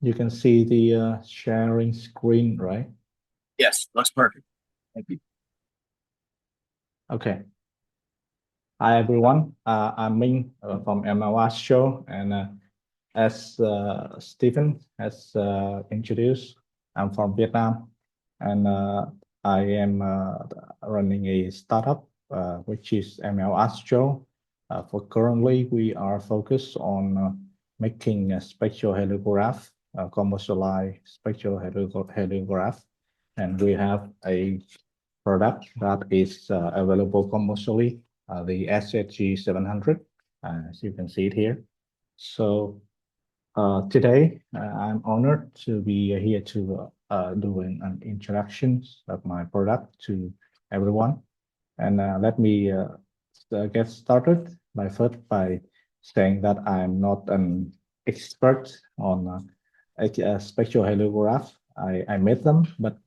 You can see the sharing screen, right? Yes, looks perfect. Thank you. Okay. Hi, everyone. I'm Minh from ML Show, and as Stephen has introduced, I'm from Vietnam, and I am running a startup which is ML Astro. For currently, we are focused on making a spectral heliograph, commercialized spectral heliograph, and we have a product that is available commercially, the SHG 700, as you can see it here. So today, I'm honored to be here to do an introduction of my product to everyone. And let me get started by saying that I'm not an expert on a spectral heliograph. I made them, but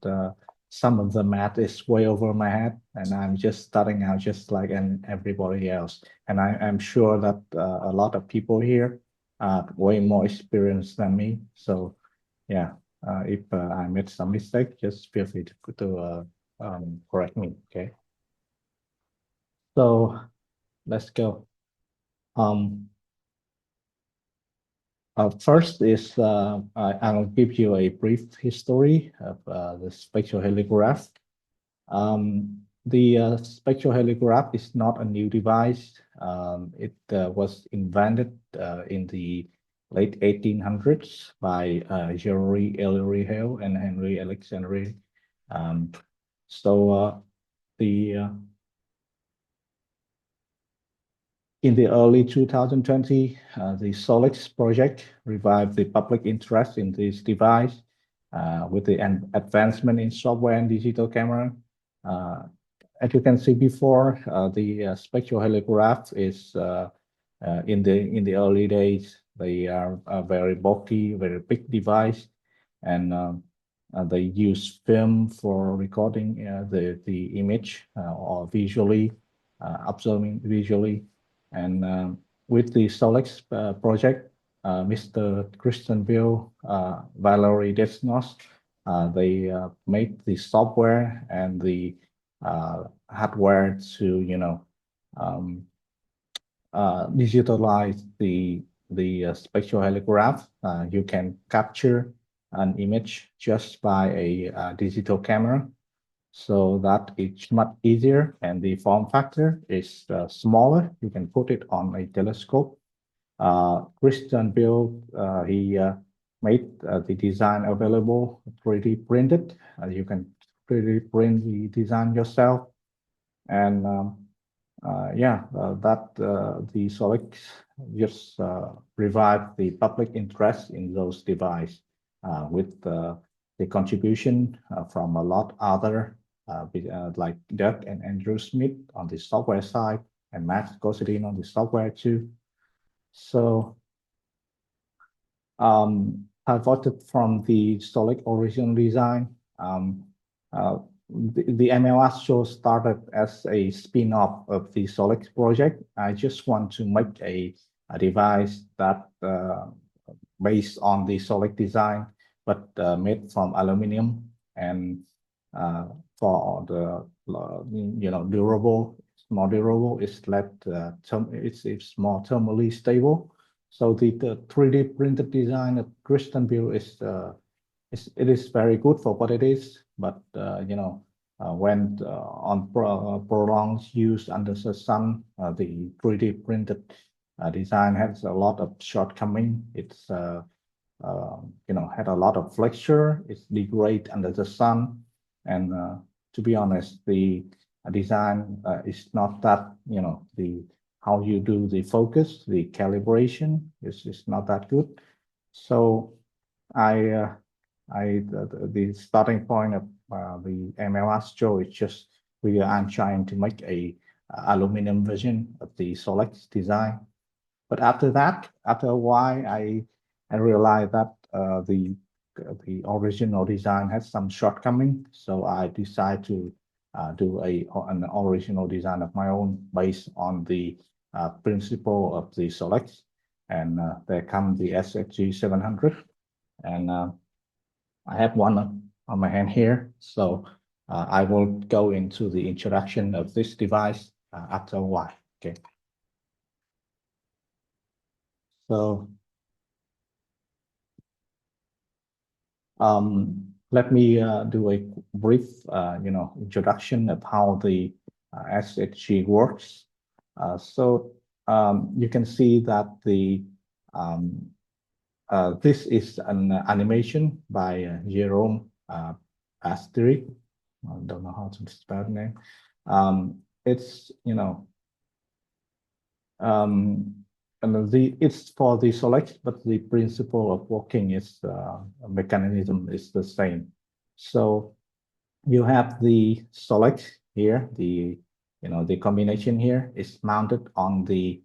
some of the math is way over my head, and I'm just starting out just like everybody else. And I'm sure that a lot of people here way more experienced than me. So yeah, if I made some mistake, just feel free to correct me. Okay. So let's go. Um, First is I'll give you a brief history of the spectral heliograph. The spectral heliograph is not a new device. It was invented in the late 1800s by George Ellery Hale and Henry Alexandre. Um, so the in the early 2020, the SOLIX project revived the public interest in this device with the advancement in software and digital camera. As you can see before, the spectral heliograph is in the early days. They are a very bulky, very big device, and they use film for recording the image or visually observing visually. And with the SOLIX project, Mr. Christian Bill, Valerie Desnos, they made the software and the hardware to digitalize the spectral heliograph. You can capture an image just by a digital camera, so that it's much easier, and the form factor is smaller. You can put it on a telescope. Christian Bill, he made the design available 3D printed. You can 3D print the design yourself, and the SOLIX just revived the public interest in those devices with the contribution from a lot other like Doug and Andrew Smith on the software side, and Matt Gosselin on the software too. So pivoted from the SOLIX original design, the MLS show started as a spin-off of the SOLIX project. I just want to make a device that based on the SOLIX design, but made from aluminum, and for the durable, it's more durable. It's it's more thermally stable. So the 3D printed design of Christian Bill is it is very good for what it is, but when on prolonged use under the sun, the 3D printed design has a lot of shortcoming. It's had a lot of flexure. It's degrade under the sun, and to be honest, the design is not that the how you do the focus, the calibration is not that good. So the starting point of the ML Astro is just I'm trying to make a aluminum version of the SOLIX design. But after that, after a while, I realized that the original design has some shortcoming. So I decided to do an original design of my own based on the principle of the SOLIX, and there comes the SHG 700. and I have one on my hand here. So I will go into the introduction of this device after a while. Okay. So let me do a brief, introduction of how the SHG works. So you can see that the this is an animation by Jerome Asteri. I don't know how to spell the name. It's and it's for the select, but the principle of working is mechanism is the same. So you have the select here, the combination here is mounted on the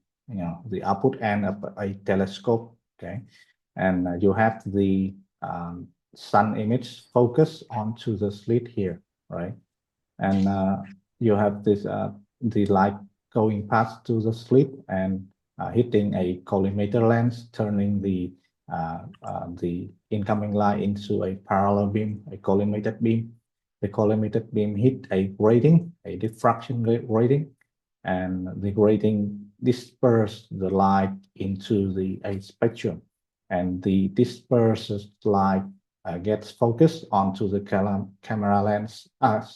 the output end of a telescope. Okay, and you have the sun image focus onto the slit here, right? And you have this the light going past to the slit and hitting a collimator lens, turning the incoming light into a parallel beam, a collimated beam. The collimated beam hit a grating, a diffraction grating, and the grating disperses the light into a spectrum, and the dispersed light gets focused onto the camera lens,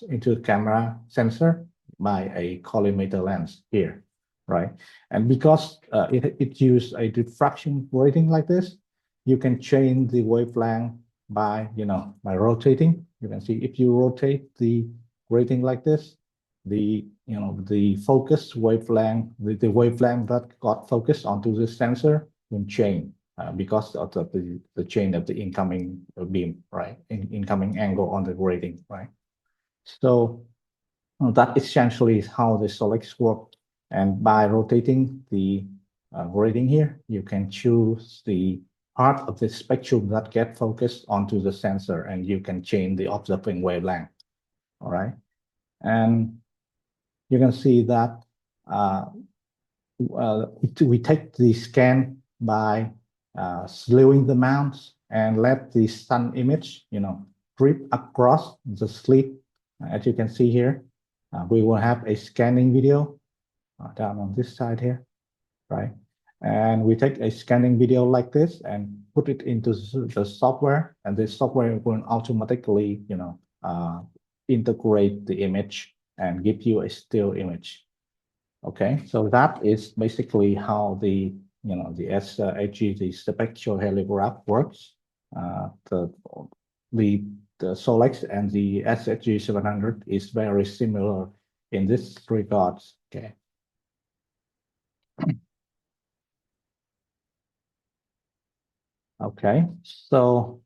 into the camera sensor by a collimator lens here, right? And because it uses a diffraction grating like this, you can change the wavelength by rotating. You can see if you rotate the grating like this, the focus wavelength, the wavelength that got focused onto the sensor will change. Because of the change of the incoming beam, right? Incoming angle on the grating, right? So that essentially is how the selects work. And by rotating the grating here, you can choose the part of the spectrum that get focused onto the sensor, and you can change the observing wavelength. All right, and you can see that we take the scan by slewing the mounts and let the sun image, drip across the slit. As you can see here, we will have a scanning video down on this side here, right? And we take a scanning video like this and put it into the software, and the software will automatically, integrate the image and give you a still image. Okay, so that is basically how the SHG, the spectral heliograph works. The SOLEX and the SHG 700 is very similar in this regards. Okay. Okay, so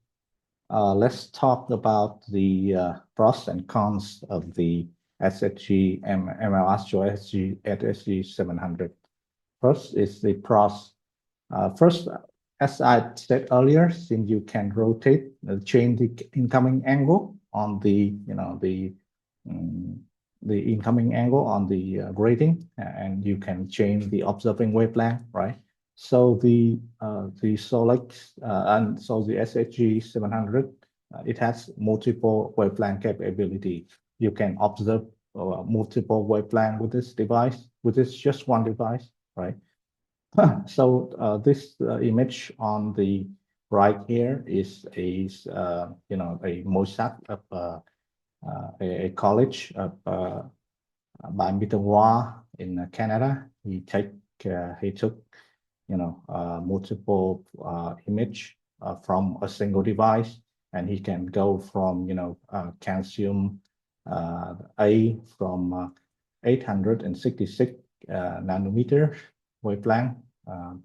let's talk about the pros and cons of the SHG ML-Astro SHG 700. First is the pros. First, as I said earlier, since you can rotate, change the incoming angle on the incoming angle on the grating, and you can change the observing wavelength, right? So the SOLEX and so the SHG 700, it has multiple wavelength capability. You can observe multiple wavelength with this device, with this just one device, right? So this image on the right here is a mosaic of a college of by Mr. Roy in Canada. He took multiple image from a single device, and he can go from calcium A from 866 nanometer wavelength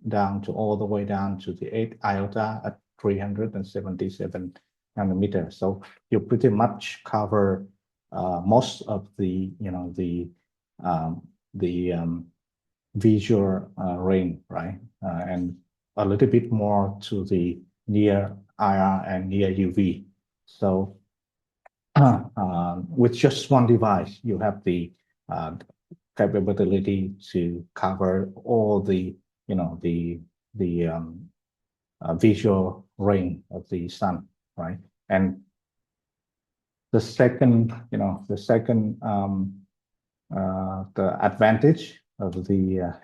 down to all the way down to the 8 iota at 377 nanometer. So you pretty much cover most of the visual range, right? And a little bit more to the near IR and near UV. So with just one device, you have the capability to cover all the visual ring of the sun, right? And the second, the advantage of the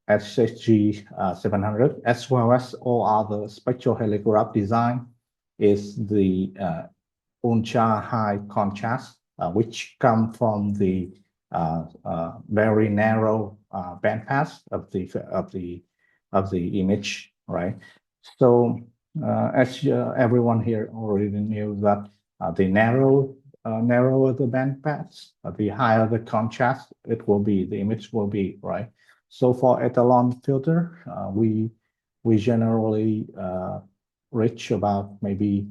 SHG 700, as well as all other spectrohelograph design, is the ultra high contrast, which come from the very narrow bandpass of the image, right? So as everyone here already knew that the narrower the bandpass, the higher the contrast it will be, the image will be, right? So for Etalon filter, we generally reach about maybe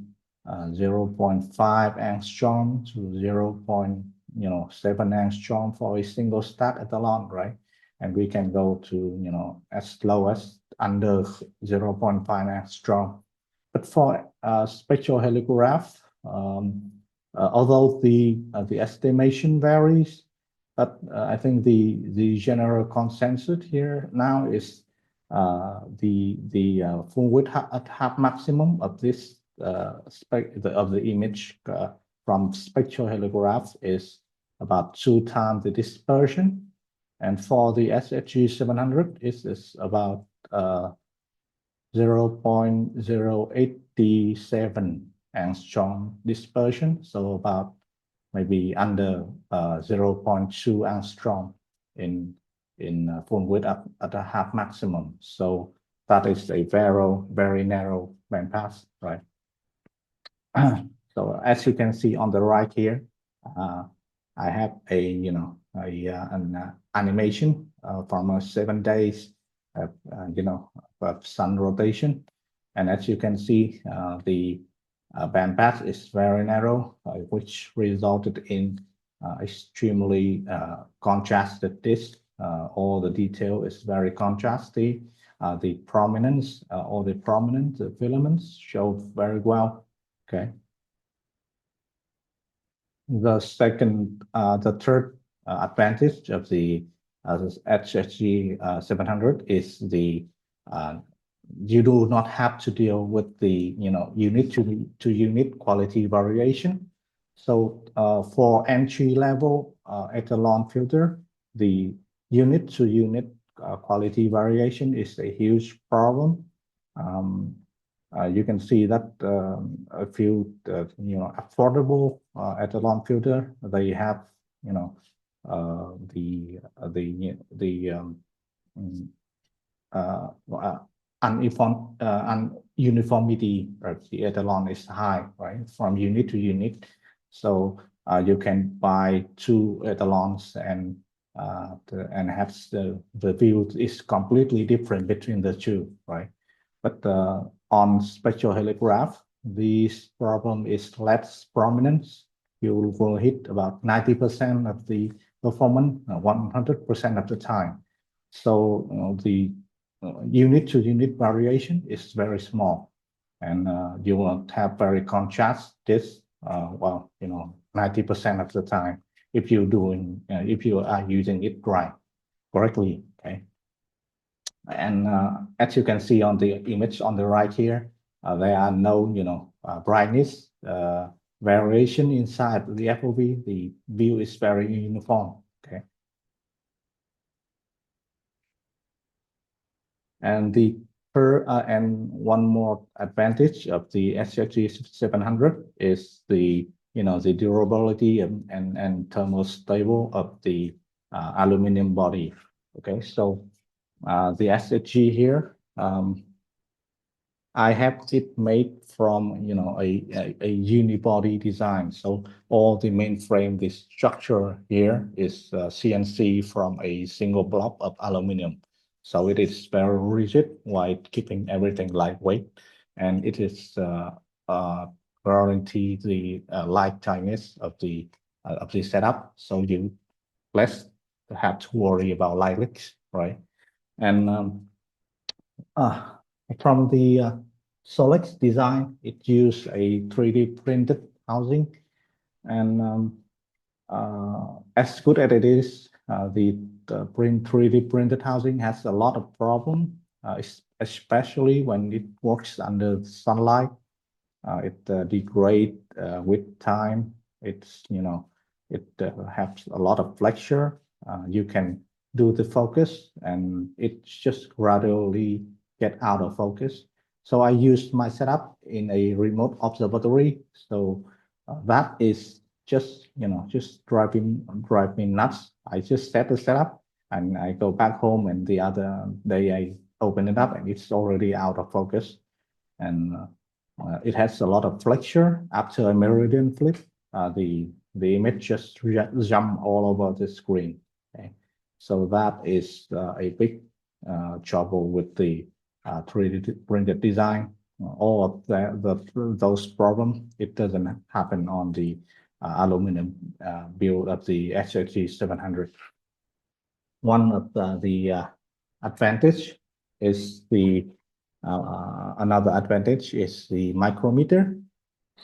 0.5 angstrom to 0.7 angstrom for a single stack Etalon, right? And we can go to as low as under 0.5 angstrom. But for spectrohelograph, although the estimation varies, but I think the general consensus here now is the full width at half maximum of this of the image from spectrohelograph is about 2 times the dispersion, and for the SHG 700 is about 0.087 angstrom dispersion, so about maybe under 0.2 angstrom in full width at a half maximum. So that is a very narrow bandpass, right? So as you can see on the right here, I have an animation from 7 days of sun rotation, and as you can see, the bandpass is very narrow, which resulted in extremely contrasted disc. All the detail is very contrasty. The prominence, all the prominent filaments show very well. Okay. The third advantage of the SHG 700 is the you do not have to deal with the unit to unit quality variation. So for entry level Etalon filter, the unit to unit quality variation is a huge problem. You can see that a few affordable Etalon filter, they have uniformity of the Etalon is high, right, from unit to unit. So you can buy 2 Etalons and have the view is completely different between the two, right? But on spectrohelograph, this problem is less prominent. You will hit about 90% of the performance 100% of the time. So the unit to unit variation is very small, and you will have very contrast this 90% of the time if you are using it correctly. Okay. And as you can see on the image on the right here, there are no brightness variation inside the FOV. The view is very uniform. Okay. And one more advantage of the SHG 700 is the durability and thermal stable of the aluminum body. Okay, so the SHG here, I have it made from a unibody design. So all the mainframe, the structure here is CNC from a single block of aluminum. So it is very rigid while keeping everything lightweight, and it is guarantee the lifetimeness of the setup. So you less have to worry about light leaks, right? And from the Solex design, it used a 3D printed housing, and as good as it is, the 3D printed housing has a lot of problem, especially when it works under sunlight. It degrades with time. It's, it has a lot of flexure. You can do the focus and it just gradually get out of focus. So I used my setup in a remote observatory. So that is just, just drive me nuts. I just set the setup and I go back home, and the other day I open it up and it's already out of focus. And it has a lot of flexure. After a meridian flip, the image just jump all over the screen. Okay, so that is a big trouble with the 3D printed design. All of those problems, it doesn't happen on the aluminum build of the SHG 700. One of the advantage is another advantage is the micrometer.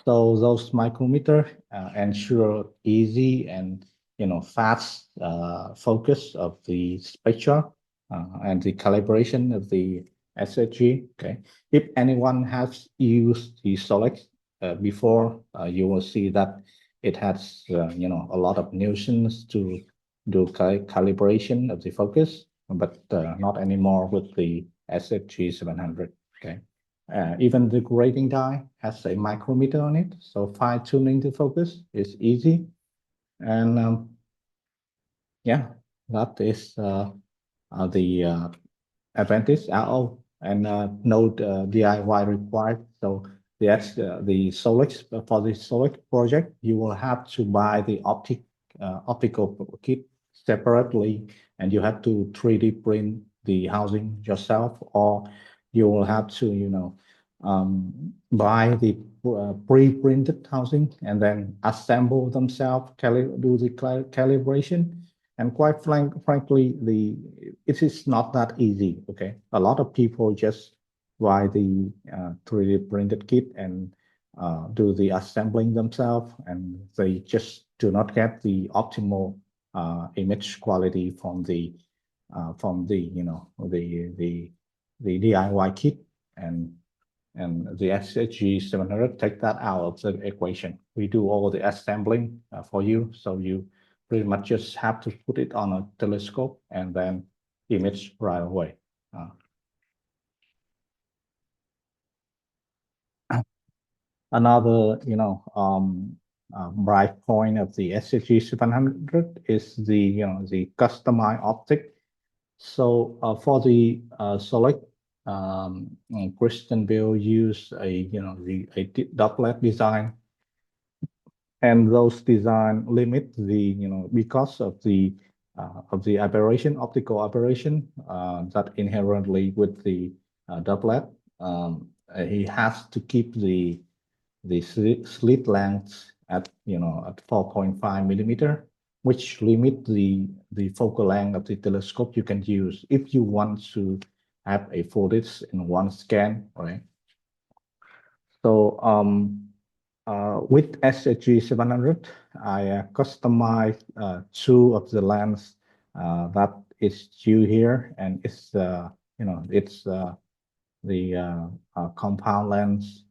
So those micrometer ensure easy and fast focus of the spectra and the calibration of the SHG. Okay, if anyone has used the Solex before, you will see that it has a lot of nuisance to do calibration of the focus, but not anymore with the SHG 700. Okay. Even the grading die has a micrometer on it, so fine tuning the focus is easy. And yeah, that is the advantage. Oh, and no DIY required. So the Solex for the Solex project, you will have to buy the optical kit separately, and you have to 3D print the housing yourself, or you will have to buy the pre-printed housing and then assemble themselves, do the calibration. And quite frankly, it is not that easy. Okay, a lot of people just buy the 3D printed kit and do the assembling themselves, and they just do not get the optimal image quality from the the DIY kit. And the SHG 700 take that out of the equation. We do all the assembling for you, so you pretty much just have to put it on a telescope and then image right away. Another, bright point of the SHG 700 is the customized optic. So for the Select, Christian Bill used a doublet design, and those design limit the because of the aberration, optical aberration that inherently with the doublet. He has to keep the slit length at at 4.5 millimeter, which limit the focal length of the telescope you can use if you want to have a full disc in one scan, right? So with SHG 700, I customized two of the lens that is due here, and it's it's the compound lens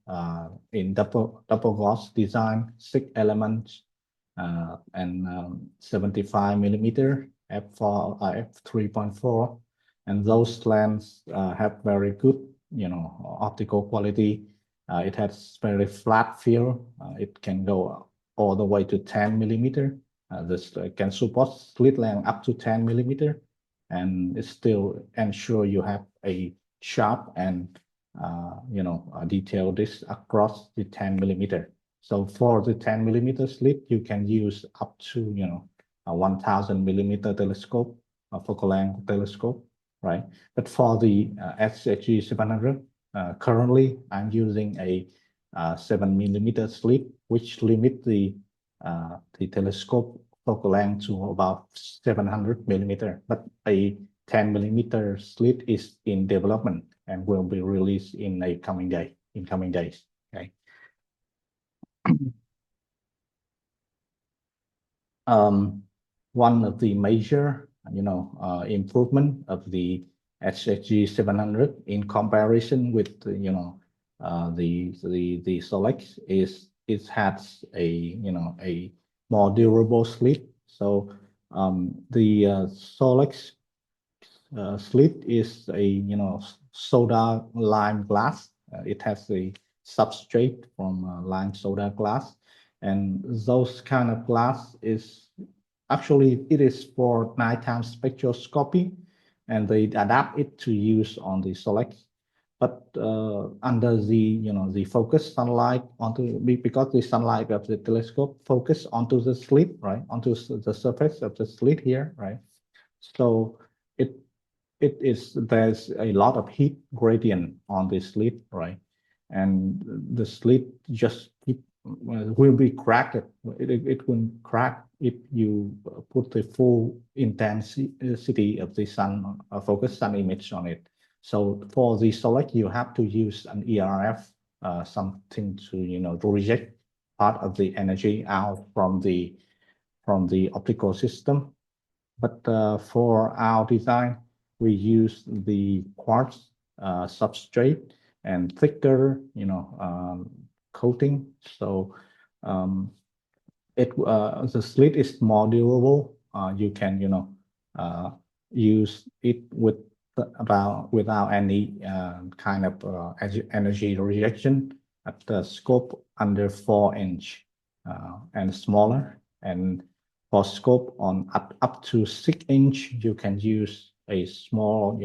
in double gloss design, 6 elements, and 75 millimeter f4 f3.4, and those lenses have very good optical quality. It has very flat field. It can go all the way to 10 millimeter. This can support slit length up to 10 millimeter, and it still ensure you have a sharp and detail this across the 10 millimeter. So for the 10 millimeter slit, you can use up to a 1000 millimeter telescope, a focal length telescope, right? But for the SHG 700, currently I'm using a 7 millimeter slit, which limit the telescope focal length to about 700 millimeter. But a 10 millimeter slit is in development and will be released in coming days. Okay. One of the major improvement of the SHG 700 in comparison with the Solex it has a more durable slit. So the Solex slit is a soda lime glass. It has a substrate from lime soda glass, and those kind of glass is actually it is for nighttime spectroscopy, and they adapt it to use on the Solex. But under the focus sunlight onto because the sunlight of the telescope focus onto the slit, right, onto the surface of the slit here, right. So there's a lot of heat gradient on the slit, right? And the slit just will be cracked. It will crack if you put the full intensity of the sun focus sun image on it. So for the Solex, you have to use an ERF, something to reject part of the energy out from the optical system. But for our design, we use the quartz substrate and thicker, coating. So the slit is more durable. You can, use it without any kind of energy rejection at the scope under 4" and smaller. And for scope on up to 6" you can use a small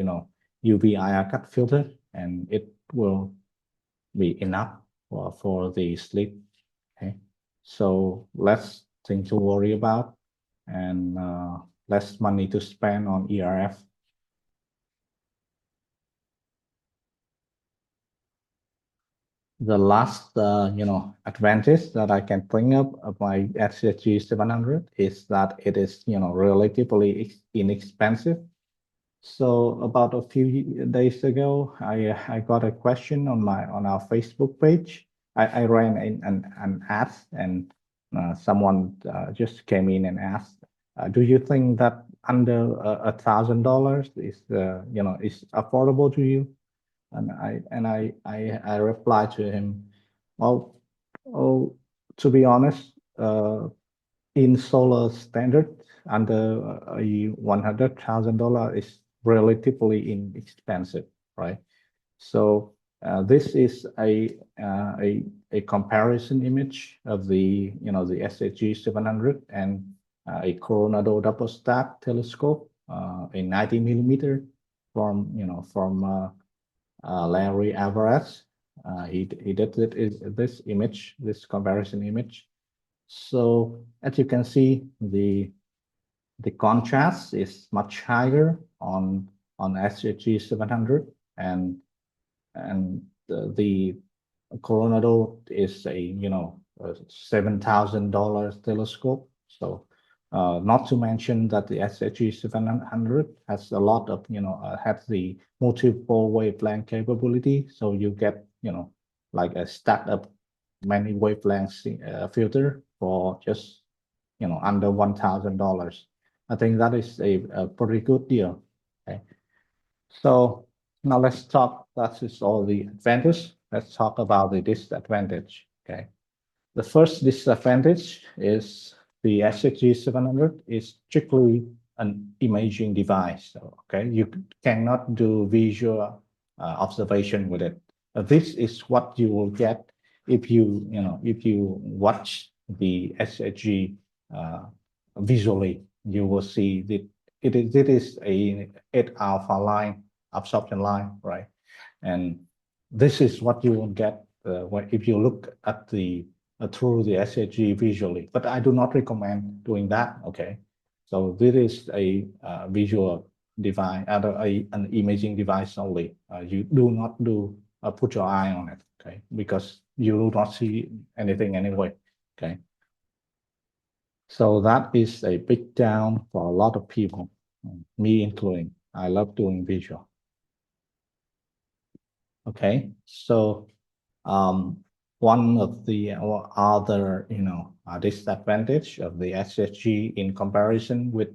UV IR cut filter, and it will be enough for the slit. Okay, so less thing to worry about, and less money to spend on ERF. The last advantage that I can bring up of my SHG 700 is that it is relatively inexpensive. So about a few days ago, I got a question on our Facebook page. I ran an ad, and someone just came in and asked, "Do you think that under $1,000 is affordable to you?" And I replied to him, well, to be honest, in solar standard, under $100,000 is relatively inexpensive, right? So this is a comparison image of the the SHG 700 and a Coronado double stack telescope, a 90 millimeter from Larry Alvarez. He did this image, this comparison image. So as you can see, the contrast is much higher on SHG 700, and the Coronado is a $7,000 telescope. So not to mention that the SHG 700 has a lot of has the multiple wavelength capability. So you get like a stacked up many wavelengths filter for just under $1,000. I think that is a pretty good deal. Okay, so now let's talk. That is all the advantage. Let's talk about the disadvantage. Okay, the first disadvantage is the SHG 700 is strictly an imaging device. Okay, you cannot do visual observation with it. This is what you will get if you watch the SHG visually. You will see that it is a 8 alpha line absorption line, right? And this is what you will get if you look at the through the SHG visually. But I do not recommend doing that. Okay, so this is a visual device, an imaging device only. You do not put your eye on it, okay, because you do not see anything anyway. Okay, so that is a big down for a lot of people, me including. I love doing visual. Okay, so one of the other disadvantage of the SHG in comparison with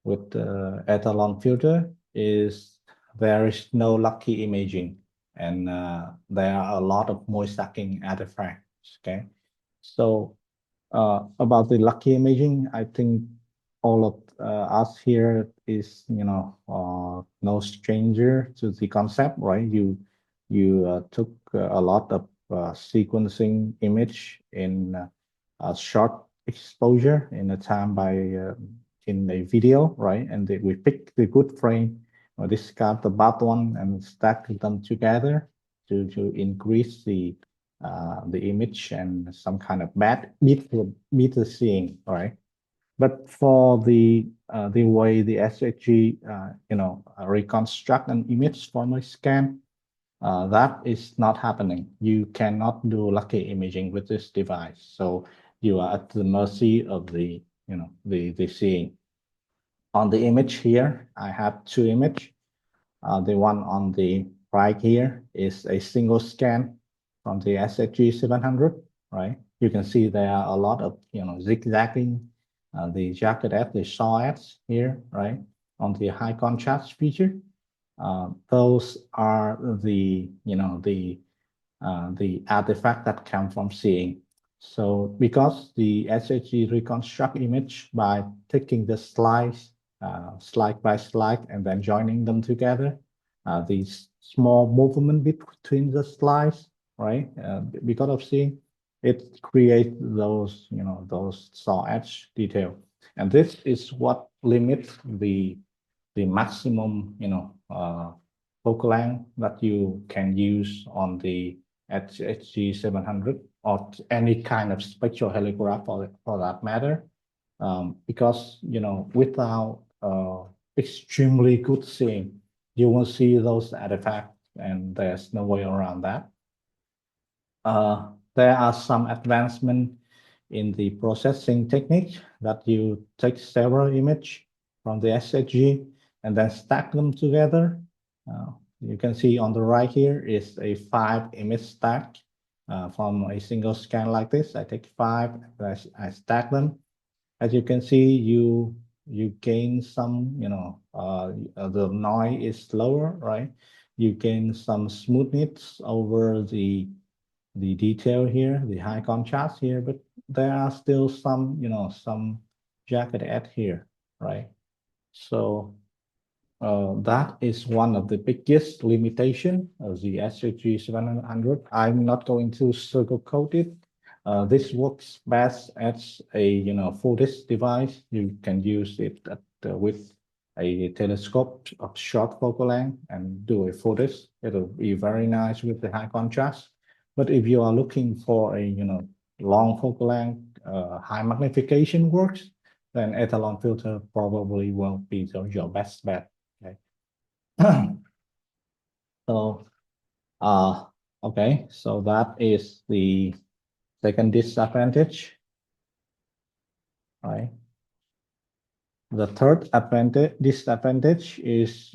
with the Ethalon filter is there is no lucky imaging, and there are a lot of moist stacking artifacts. Okay, so about the lucky imaging, I think all of us here is no stranger to the concept, right? You took a lot of sequencing image in a short exposure in a time by in a video, right? And we pick the good frame or discard the bad one and stack them together to increase the image and some kind of bad meter seeing, right? But for the way the SHG reconstruct an image from a scan, that is not happening. You cannot do lucky imaging with this device, so you are at the mercy of the the seeing. On the image here, I have two images. The one on the right here is a single scan from the SHG 700, right? You can see there are a lot of zigzagging, the jagged edge, the saw edge here, right? On the high contrast feature, those are the the artifact that come from seeing. So because the SHG reconstruct image by taking the slice, slide by slide, and then joining them together, these small movement between the slides, right? Because of seeing, it creates those those saw edge detail, and this is what limits the maximum focal length that you can use on the SHG 700 or any kind of spectral heliograph for that matter, because without extremely good seeing, you will see those artifacts, and there's no way around that. There are some advancement in the processing technique that you take several images from the SHG and then stack them together. You can see on the right here is a 5 image stack from a single scan like this. I take 5, I stack them. As you can see, you gain some, the noise is lower, right? You gain some smoothness over the detail here, the high contrast here, but there are still some, some jagged edge here, right? So that is one of the biggest limitation of the SHG 700. I'm not going to sugarcoat it. This works best as a photis device. You can use it with a telescope of short focal length and do a photis. It'll be very nice with the high contrast. But if you are looking for a long focal length, high magnification works, then Ethalon filter probably won't be your best bet. Okay. So, okay, so that is the second disadvantage, right? The third disadvantage is,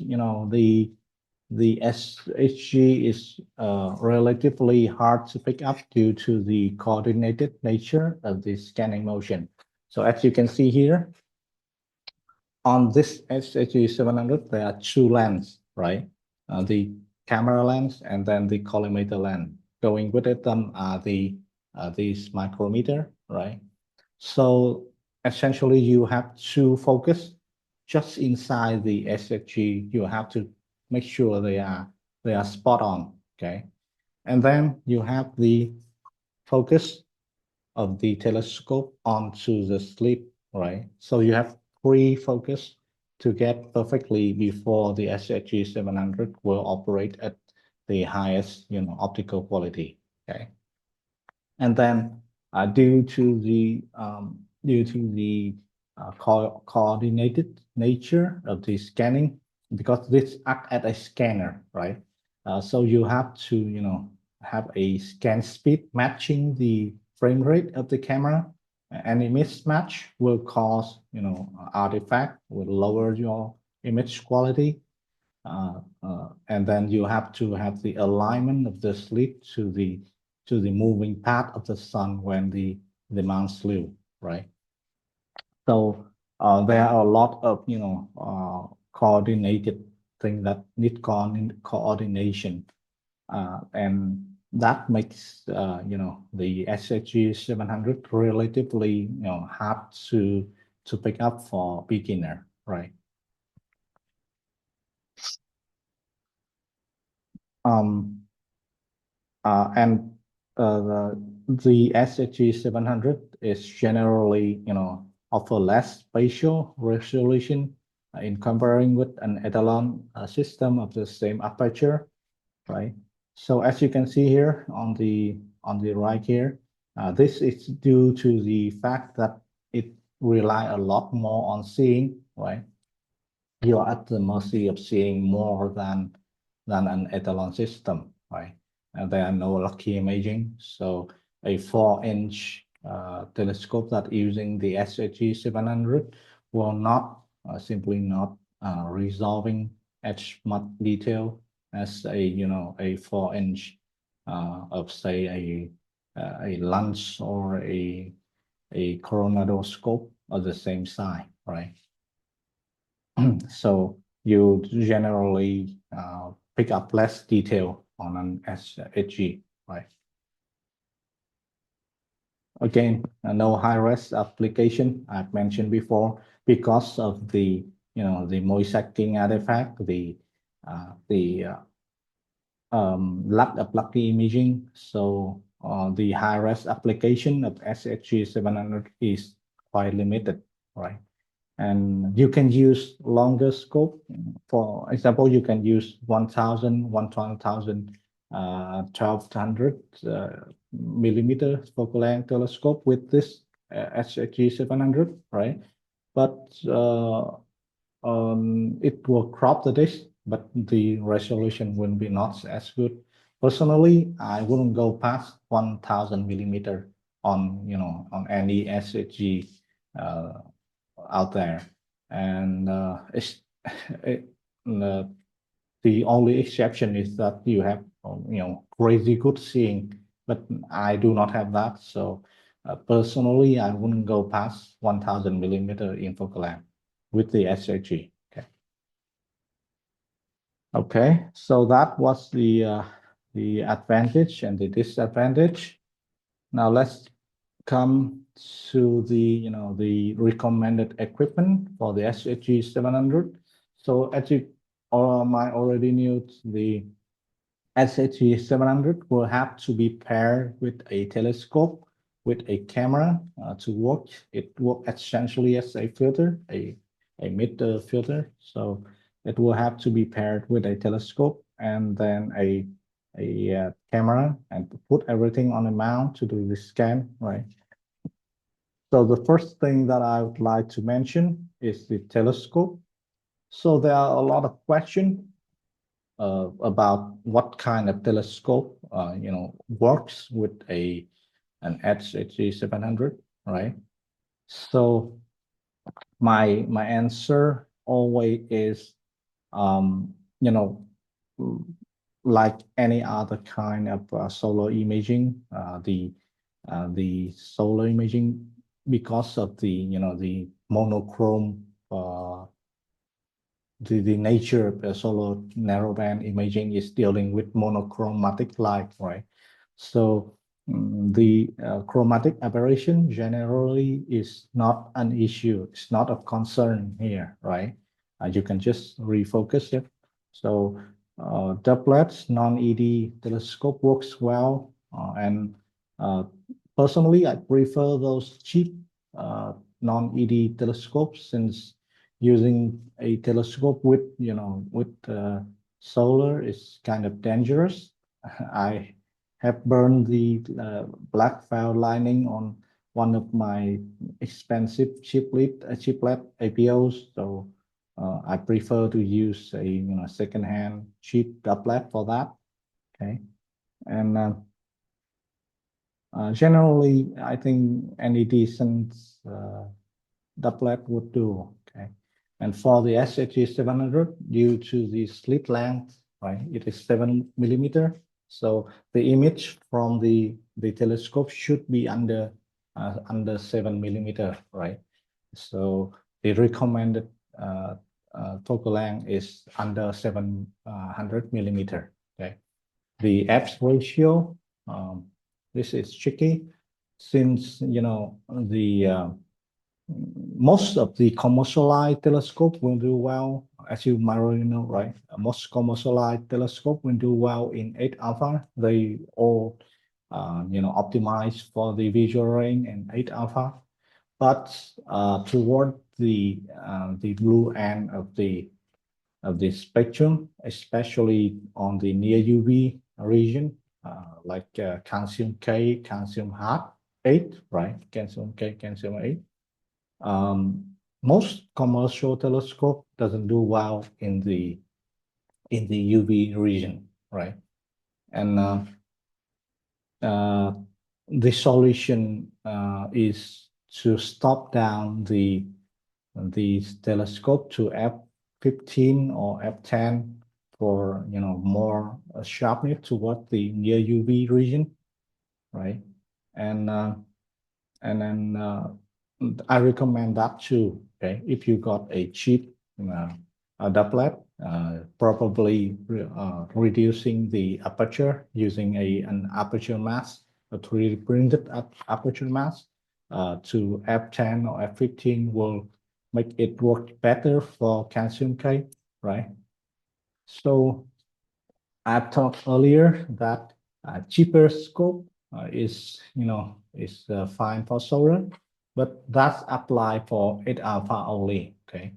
the SHG is relatively hard to pick up due to the coordinated nature of the scanning motion. So as you can see here, on this SHG 700, there are two lenses, right? The camera lens and then the collimator lens. Going with it are these micrometer, right? So essentially, you have to focus just inside the SHG. You have to make sure they are spot on, okay? And then you have the focus of the telescope onto the slit, right? So you have free focus to get perfectly before the SHG 700 will operate at the highest, optical quality, okay? And then due to the coordinated nature of the scanning, because this act as a scanner, right? So you have to, have a scan speed matching the frame rate of the camera. Any mismatch will cause, artifact, will lower your image quality. And then you have to have the alignment of the slit to the moving path of the sun when the mount slew, right? So there are a lot of, coordinated things that need coordination. And that makes, the SHG 700 relatively, hard to pick up for beginner, right? And the SHG 700 is generally, offer less spatial resolution in comparing with an Etalon system of the same aperture, right? So as you can see here on the right here, this is due to the fact that it rely a lot more on seeing, right? You are at the mercy of seeing more than an Etalon system, right? And there are no lucky imaging. So a 4-inch telescope that using the SHG 700 will not simply not resolving as much detail as a 4-inch of say a lens or a coronadoscope of the same size, right? So you generally pick up less detail on an SHG, right? Again, no high-res application I've mentioned before because of the the moisecting artifact, the lack of lucky imaging. So the high-res application of SHG 700 is quite limited, right? And you can use longer scope. For example, you can use 1000, 1000, 1200 millimeter focal length telescope with this SHG 700, right? But it will crop the disk, but the resolution will be not as good. Personally, I wouldn't go past 1000 millimeter on on any SHG out there, and it's the only exception is that you have crazy good seeing, but I do not have that. So personally, I wouldn't go past 1000 millimeter in focal length with the SHG. Okay, so that was the advantage and the disadvantage. Now let's come to the the recommended equipment for the SHG 700. So as you might already knew, the SHG 700 will have to be paired with a telescope with a camera to work. It works essentially as a filter, a mid filter. So it will have to be paired with a telescope and then a camera and put everything on a mount to do the scan, right? So the first thing that I would like to mention is the telescope. So there are a lot of questions about what kind of telescope works with an SHG 700, right? So my answer always is like any other kind of solar imaging, the solar imaging, because of the the monochrome, the nature of solar narrowband imaging is dealing with monochromatic light, right? So the chromatic aberration generally is not an issue. It's not of concern here, right? You can just refocus it. So doublets, non-ED telescope works well, and personally, I prefer those cheap non-ED telescopes, since using a telescope with solar is kind of dangerous. I have burned the black foul lining on one of my expensive chiplet APOs, so I prefer to use a second-hand cheap doublet for that. Okay, and generally I think any decent doublet would do. Okay, and for the SHG 700, due to the slit length, right, it is 7 millimeter. So the image from the telescope should be under 7 millimeter, right? So the recommended focal length is under 700 millimeter. Okay, the f ratio, this is tricky since the most of the commercialized telescope will do well, as you might already know, right? Most commercialized telescope will do well in 8 alpha. They all optimized for the visual range and 8 alpha. But toward the blue end of the spectrum, especially on the near UV region, like calcium K, calcium H8, right? Calcium K, calcium 8. Most commercial telescope doesn't do well in the UV region, right? And the solution is to stop down the telescope to f15 or f10 for more sharpness toward the near UV region, right? And then I recommend that too. Okay, if you got a cheap a doublet, probably reducing the aperture using an aperture mask, a 3D printed aperture mask to f10 or f15 will make it work better for calcium K, right? So I talked earlier that cheaper scope is fine for solar, but that's applied for 8 alpha only. Okay,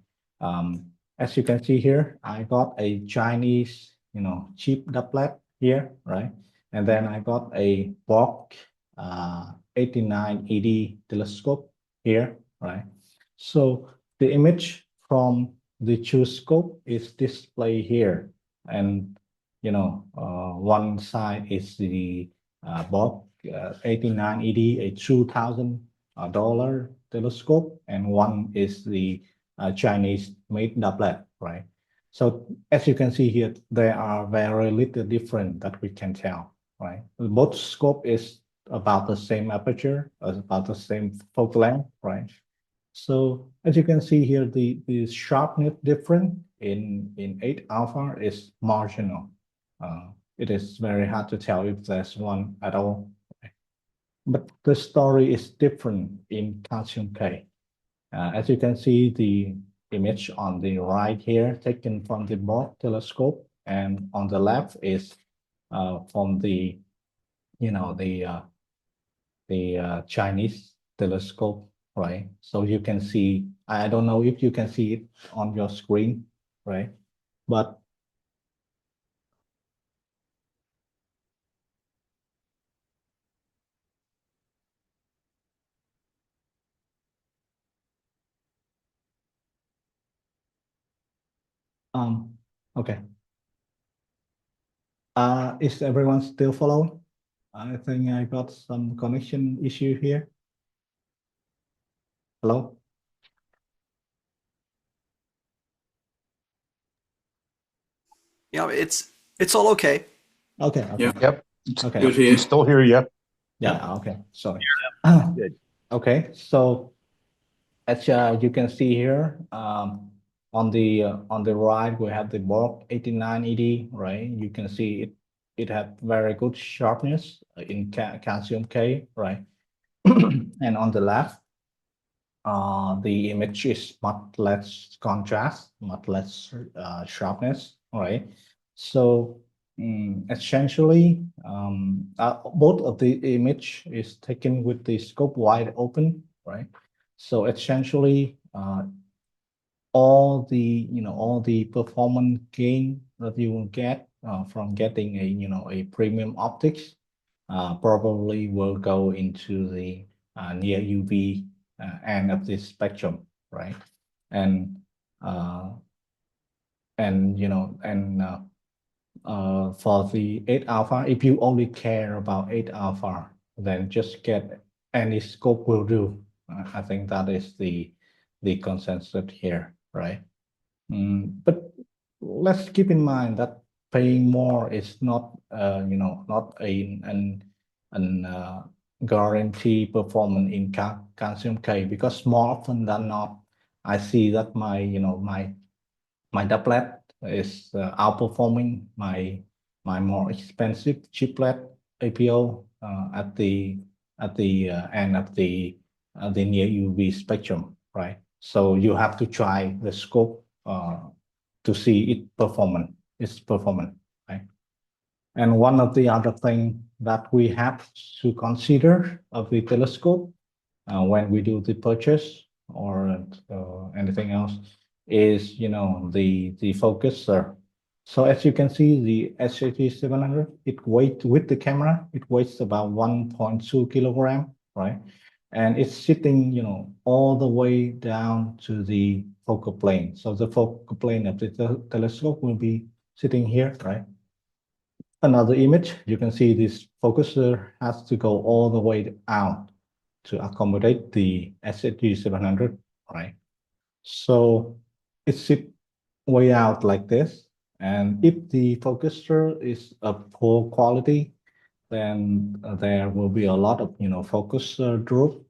as you can see here, I got a Chinese cheap doublet here, right? And then I got a Bock 89ED telescope here, right? So the image from the two scope is displayed here, and one side is the Bock 89ED, a $2,000 telescope, and one is the Chinese made doublet, right? So as you can see here, there are very little different that we can tell, right? Both scope is about the same aperture, about the same focal length, right? So as you can see here, the sharpness difference in 8 alpha is marginal. It is very hard to tell if there's one at all. But the story is different in calcium K. As you can see, the image on the right here taken from the Bock telescope, and on the left is from the Chinese telescope, right? So you can see, I don't know if you can see it on your screen, right? But okay. Is everyone still following? I think I got some connection issue here. Hello? Yeah, it's all okay. Okay. Yeah. Yep. Okay. Good We here. still hear you. Yeah. Okay. Sorry. Good. Okay. So as you can see here, on the right we have the Bock 89ED, right? You can see it had very good sharpness in calcium K, right? And on the left, the image is much less contrast, much less sharpness, right? So essentially, both of the image is taken with the scope wide open, right? So essentially, all the performance gain that you will get from getting a premium optics probably will go into the near UV end of this spectrum, right? And for the 8 alpha, if you only care about 8 alpha, then just get any scope will do. I think that is the consensus here, right? But let's keep in mind that paying more is not not an guarantee performance in calcium K, because more often than not I see that my doublet is outperforming my more expensive chiplet APO at the end of the near UV spectrum, right? So you have to try the scope to see its performance, right? And one of the other thing that we have to consider of the telescope when we do the purchase or anything else is the focuser. So as you can see, the SHG 700, it weighs with the camera, it weighs about 1.2 kilogram, right? And it's sitting, all the way down to the focal plane. So the focal plane of the telescope will be sitting here, right? Another image, you can see this focuser has to go all the way out to accommodate the SHG 700, right? So it sits way out like this. And if the focuser is of poor quality, then there will be a lot of focus droop,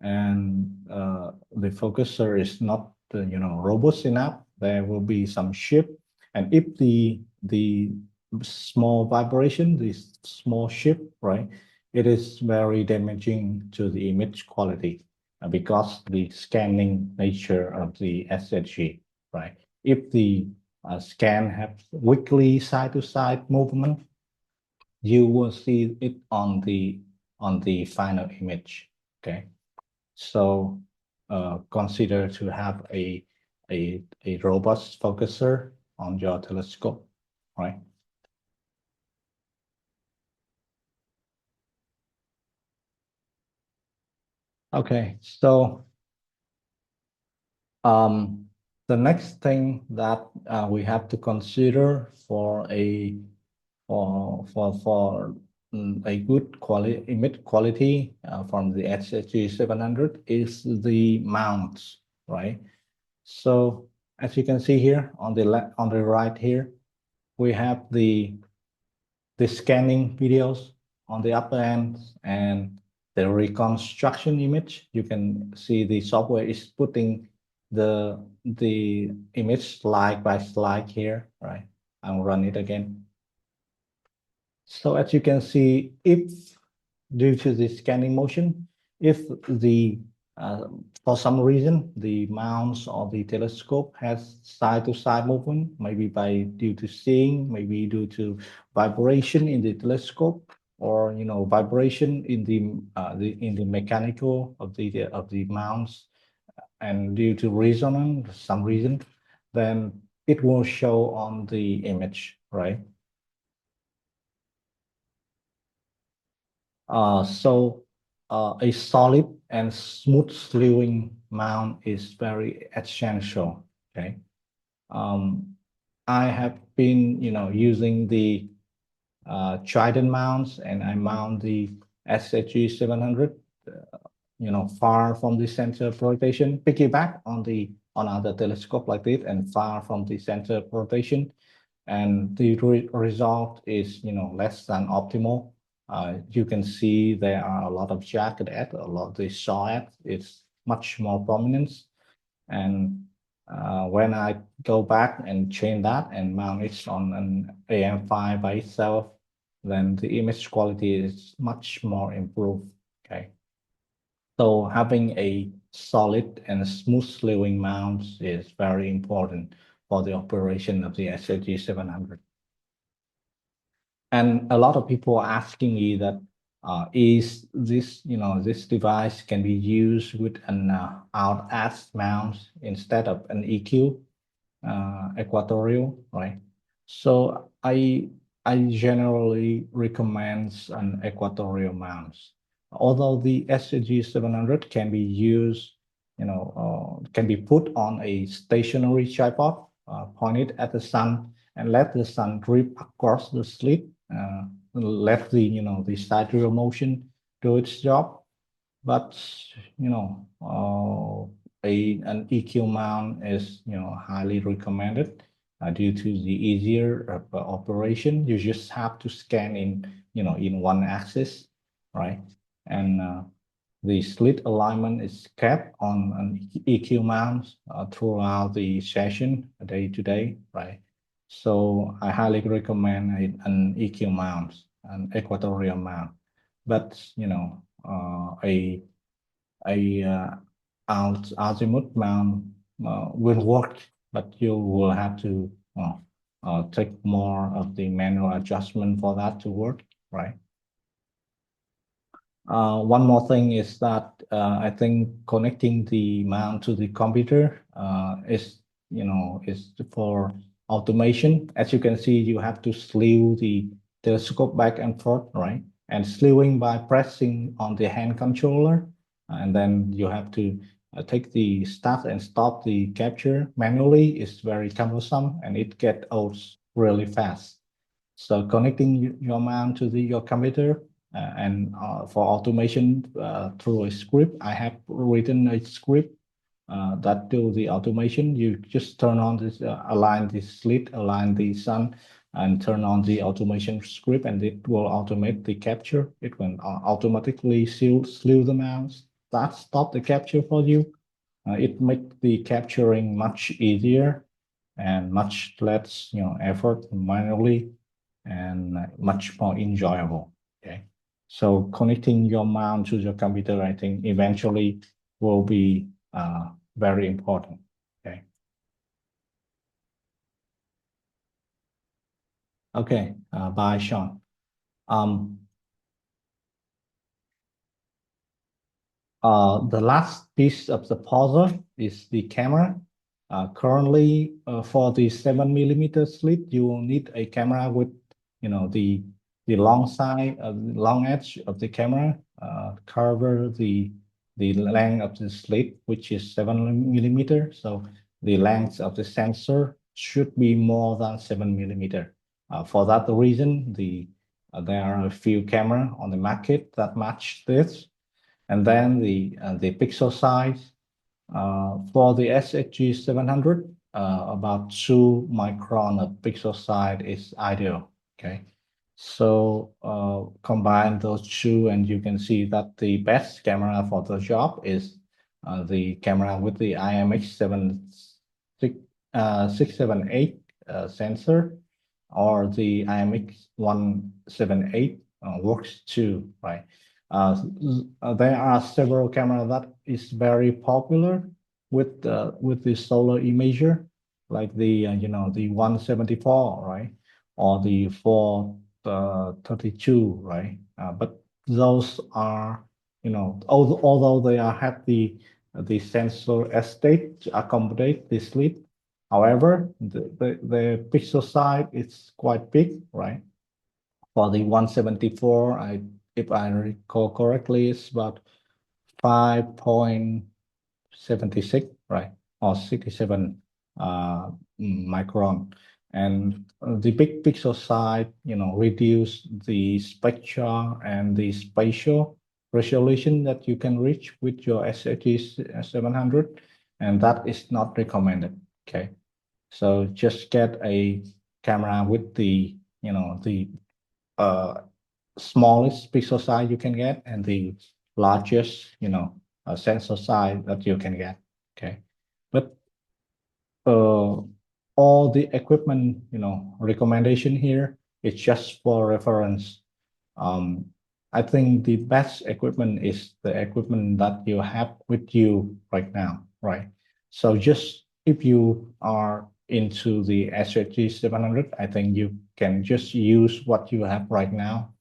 and the focuser is not robust enough. There will be some shift, and if the small vibration, this small shift, right, it is very damaging to the image quality because the scanning nature of the SHG, right? If the scan have weekly side-to-side movement, you will see it on the final image. Okay, so consider to have a robust focuser on your telescope, right? Okay, so the next thing that we have to consider for a good quality image quality from the SHG 700 is the mounts, right? So as you can see here on the right here, we have the scanning videos on the upper end and the reconstruction image. You can see the software is putting the image slide by slide here, right? I'll run it again. So as you can see, if due to the scanning motion, if the for some reason the mounts of the telescope has side-to-side movement, maybe due to seeing, maybe due to vibration in the telescope, or vibration in the mechanical of the mounts, and due to resonance, some reason, then it will show on the image, right? So a solid and smooth slewing mount is very essential. Okay. I have been, using the Trident mounts, and I mount the SHG 700, far from the center of rotation, piggyback on other telescope like this, and far from the center of rotation, and the result is, less than optimal. You can see there are a lot of jagged edge, a lot of the saw edge. It's much more prominent. And when I go back and change that and mount it on an AM5 by itself, then the image quality is much more improved. Okay. So having a solid and smooth slewing mount is very important for the operation of the SHG 700. And a lot of people are asking me that is this, this device can be used with an out-edge mount instead of an EQ equatorial, right? So I generally recommend an equatorial mount. Although the SHG 700 can be used, can be put on a stationary tripod, pointed at the sun, and let the sun drip across the slit, let the sidereal motion do its job. But an EQ mount is highly recommended due to the easier operation. You just have to scan in in one axis, right? And the slit alignment is kept on an EQ mount throughout the session day to day, right? So I highly recommend an EQ mount, an equatorial mount. But you know, a azimuth mount will work, but you will have to take more of the manual adjustment for that to work, right? One more thing is that I think connecting the mount to the computer is for automation. As you can see, you have to sleeve the telescope back and forth, right? And slewing by pressing on the hand controller, and then you have to take the start and stop the capture manually. Is very cumbersome and it gets old really fast. So connecting your mount to your computer and for automation through a script, I have written a script that do the automation. You just turn on this, align the slit, align the sun, and turn on the automation script, and it will automate the capture. It will automatically slew the mouse. That stop the capture for you. It makes the capturing much easier and much less effort manually and much more enjoyable. Okay, so connecting your mount to your computer, I think eventually will be very important. Okay. Okay. Bye, Sean. The last piece of the puzzle is the camera. Currently, for the 7mm slit, you will need a camera with, the long side, long edge of the camera, cover the length of the slit, which is 7mm. So the length of the sensor should be more than 7mm. For that reason, there are a few cameras on the market that match this. And then the pixel size for the SHG 700, about 2 micron of pixel size is ideal. Okay, so combine those two, and you can see that the best camera for the job is the camera with the IMX678 sensor, or the IMX178 works too, right? There are several cameras that is very popular with the solar imager, like the the 174, right, or the 432, right? But those are although they have the sensor estate to accommodate the slit, however, the pixel size is quite big, right? For the 174, if I recall correctly, it's about 5.76, right, or 67 micron. And the big pixel size, reduce the spectra and the spatial resolution that you can reach with your SHG 700, and that is not recommended. Okay, so just get a camera with the smallest pixel size you can get and the largest sensor size that you can get. Okay, but all the equipment recommendation here is just for reference. I think the best equipment is the equipment that you have with you right now, right? So just if you are into the SHG 700, I think you can just use what you have right now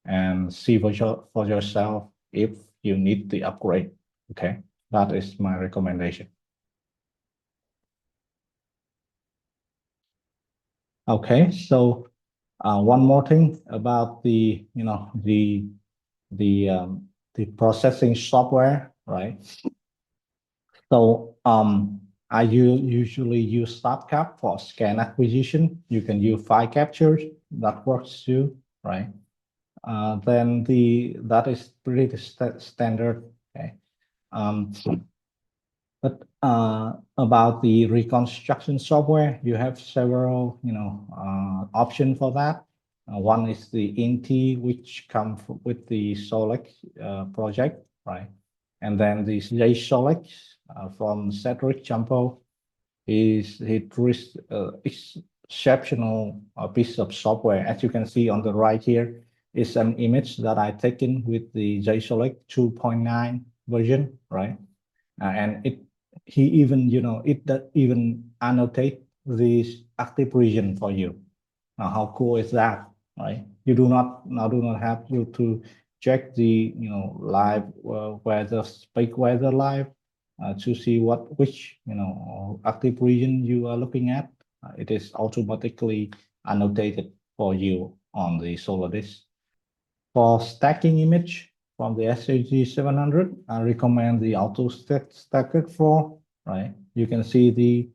and see for yourself if you need the upgrade. Okay, that is my recommendation. Okay, so one more thing about the processing software, right? So I usually use SnapCap for scan acquisition. You can use file captures, that works too, right? Then that is pretty standard. Okay. But about the reconstruction software, you have several options for that. One is the INTI, which comes with the Solix project, right? And then this JSolect from Cedric Champo he produced exceptional piece of software. As you can see on the right here, is an image that I taken with the JSolect 2.9 version, right? And he even even annotate this active region for you. Now, how cool is that, right? You do not have to check the live weather, speak weather live to see which active region you are looking at. It is automatically annotated for you on the SolarDisk. For stacking image from the SHG 700, I recommend the Auto Stacker 4. Right, you can see the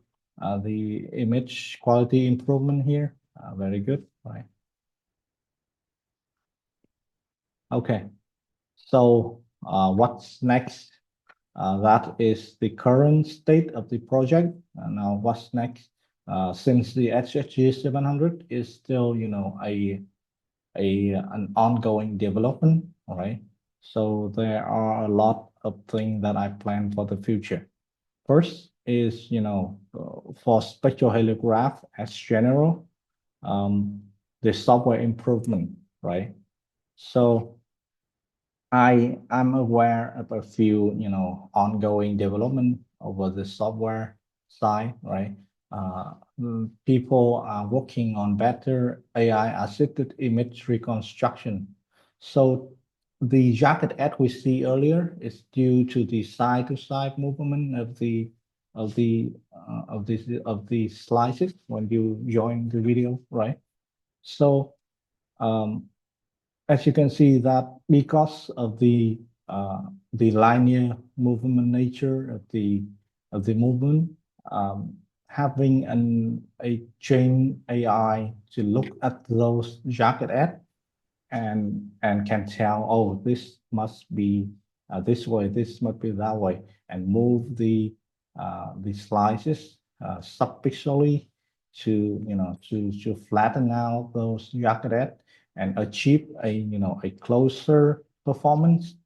image quality improvement here. Very good, right? Okay, so what's next? That is the current state of the project. Now, what's next? Since the SHG 700 is still, an ongoing development, all right? So there are a lot of things that I plan for the future. First is, for spectroheliograph as general, the software improvement, right? So I'm aware of a few, ongoing development over the software side, right? People are working on better AI-assisted image reconstruction. So the jagged edge we see earlier is due to the side-to-side movement of the slices when you join the video, right? So as you can see that because of the linear movement nature of the movement, having a chain AI to look at those jagged edge and can tell, oh, this must be this way, this must be that way, and move the slices subpixely to to flatten out those jagged edge and achieve a closer performance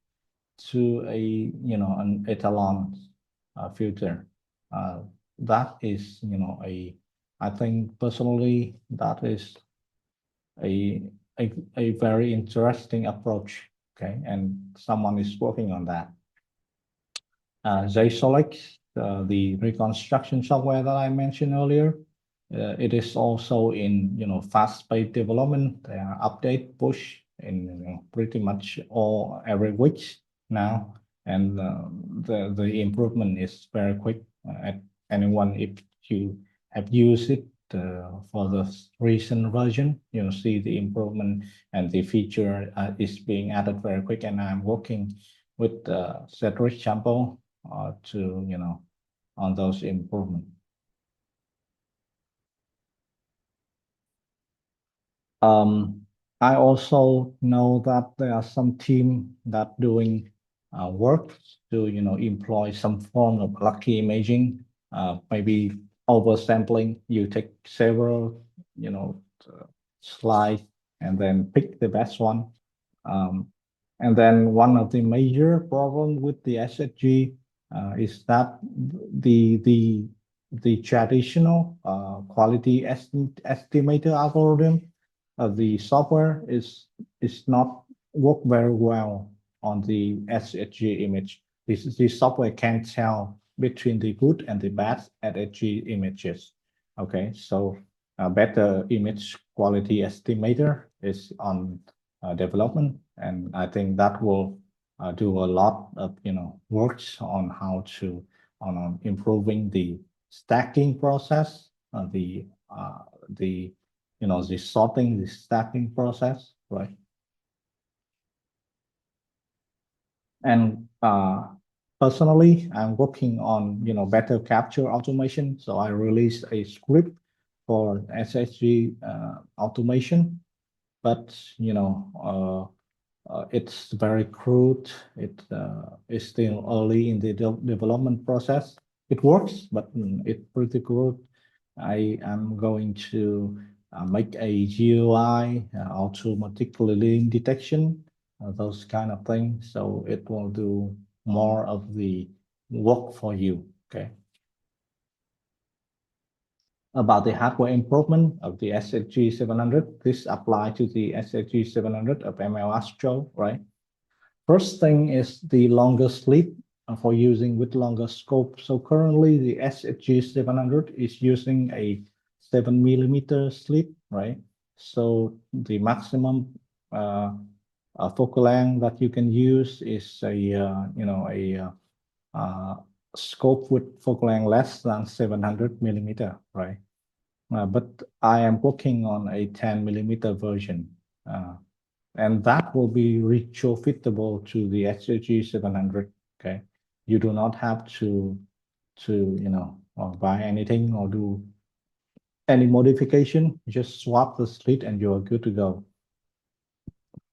to an Etalon filter. That is I think personally that is a very interesting approach. Okay, and someone is working on that. JSolect, the reconstruction software that I mentioned earlier, it is also in fast-paced development. There are update push in pretty much every week now, and the improvement is very quick. At anyone, if you have used it for the recent version, see the improvement and the feature is being added very quick. And I'm working with Cedric Champo to on those improvements. I also know that there are some team that doing work to employ some form of lucky imaging, maybe oversampling. You take several slides and then pick the best one. And then one of the major problem with the SHG is that the traditional quality estimator algorithm of the software is not work very well on the SHG image. This software can tell between the good and the bad SHG images. Okay, so a better image quality estimator is on development, and I think that will do a lot of works on how to on improving the stacking process, the sorting, the stacking process, right? And personally, I'm working on better capture automation. So I released a script for SHG automation, but it's very crude. It is still early in the development process. It works, but it's pretty crude. I am going to make a GUI, automatically link detection, those kind of things. So it will do more of the work for you. Okay. About the hardware improvement of the SSG 700, this applies to the SSG 700 of ML Astro, right? First thing is the longer slit for using with longer scope. So currently the SSG 700 is using a 7mm slit, right? So the maximum focal length that you can use is a scope with focal length less than 700mm, right? But I am working on a 10mm version, and that will be retrofittable to the SSG 700. Okay, you do not have to buy anything or do any modification. Just swap the slit and you are good to go.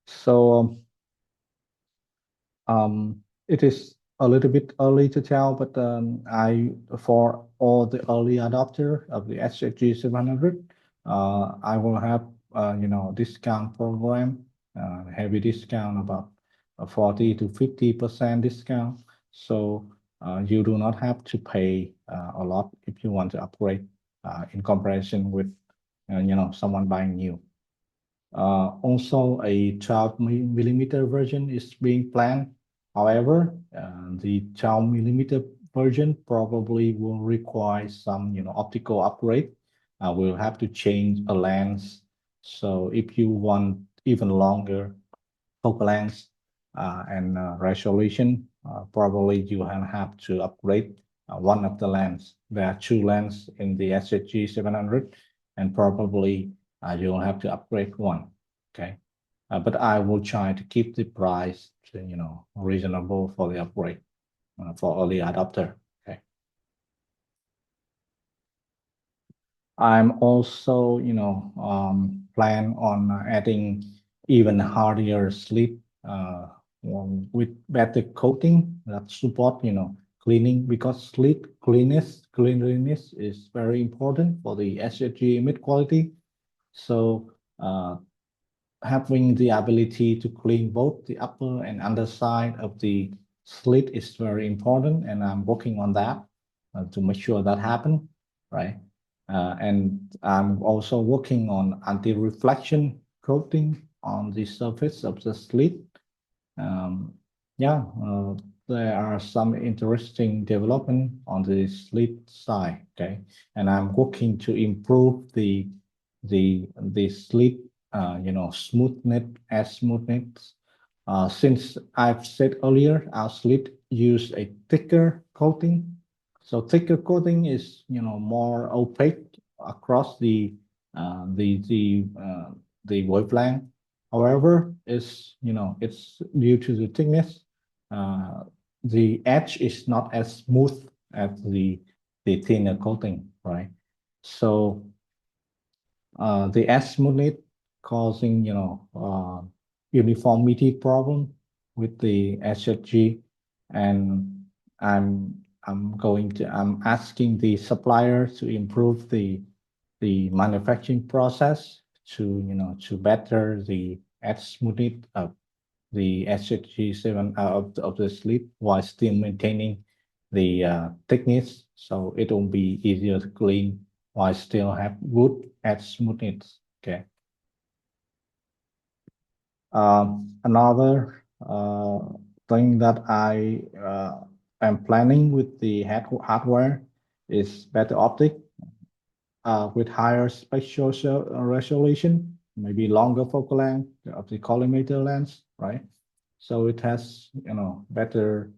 So it is a little bit early to tell, but for all the early adopter of the SSG 700, I will have discount program, heavy discount, about 40 to 50% discount. So you do not have to pay a lot if you want to upgrade in comparison with someone buying new. Also, a 12mm version is being planned. However, the 12mm version probably will require some optical upgrade. We'll have to change a lens. So if you want even longer focal length and resolution, probably you will have to upgrade one of the lens. There are two lenses in the SSG 700, and probably you'll have to upgrade one. Okay, but I will try to keep the price reasonable for the upgrade for early adopter. Okay, I'm also plan on adding even hardier slit with better coating that support cleaning, because slit cleanliness is very important for the SSG image quality. So having the ability to clean both the upper and underside of the slit is very important, and I'm working on that to make sure that happen, right? And I'm also working on anti-reflection coating on the surface of the slit. There are some interesting development on the slit side, okay? And I'm working to improve the slit smoothness. Since I've said earlier, our slit use a thicker coating. So thicker coating is more opaque across the wavelength. However, it's due to the thickness, the edge is not as smooth as the thinner coating, right? So the edge smoothness causing uniformity problem with the SSG, and I'm asking the supplier to improve the manufacturing process to better the edge smoothness of the SSG 7 of the slit while still maintaining the thickness, so it will be easier to clean while still have good edge smoothness. Okay. Another thing that I am planning with the hardware is better optic with higher spatial resolution, maybe longer focal length of the collimator lens, right? So it has better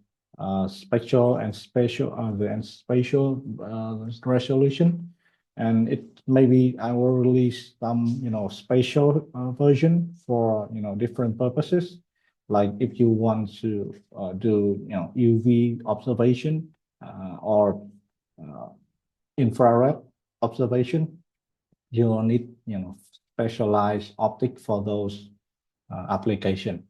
spatial resolution, and it maybe I will release some spatial version for different purposes, like if you want to do UV observation or infrared observation, you will need specialized optic for those application.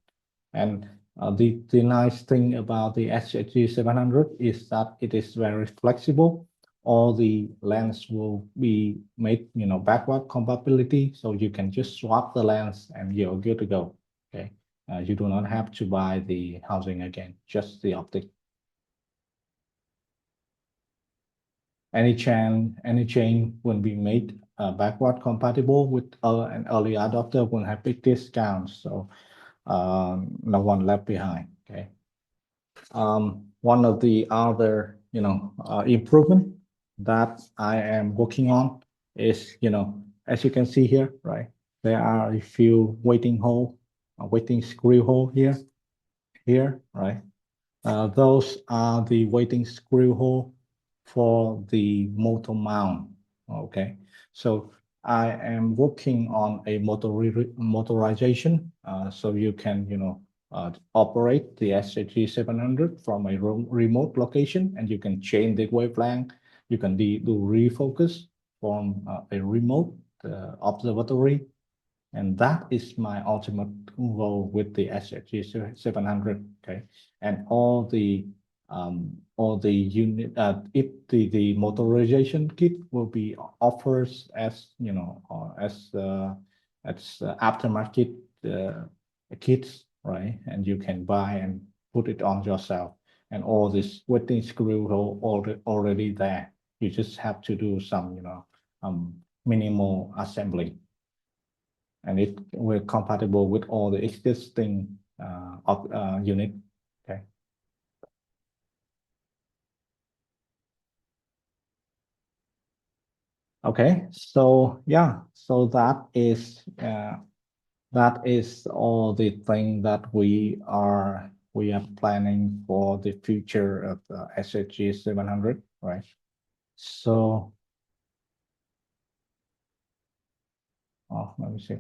And the nice thing about the SSG 700 is that it is very flexible. All the lens will be made backward compatibility, so you can just swap the lens and you're good to go. Okay, you do not have to buy the housing again, just the optic any chain will be made backward compatible with an early adopter will have big discounts. So no one left behind. Okay. One of the other, improvement that I am working on is, as you can see here, right? There are a few waiting screw hole here, right? Those are the waiting screw hole for the motor mount. Okay, so I am working on a motorization, so you can, operate the SHG 700 from a remote location, and you can change the wavelength. You can do refocus from a remote observatory, and that is my ultimate goal with the SHG 700. Okay, and all the unit, if the motorization kit will be offers as as aftermarket kits, right? And you can buy and put it on yourself, and all this wetting screw hole already there. You just have to do some minimal assembly, and it will compatible with all the existing unit. Okay. Okay, so yeah, so that is all the thing that we are planning for the future of SHG 700, right? So, let me see.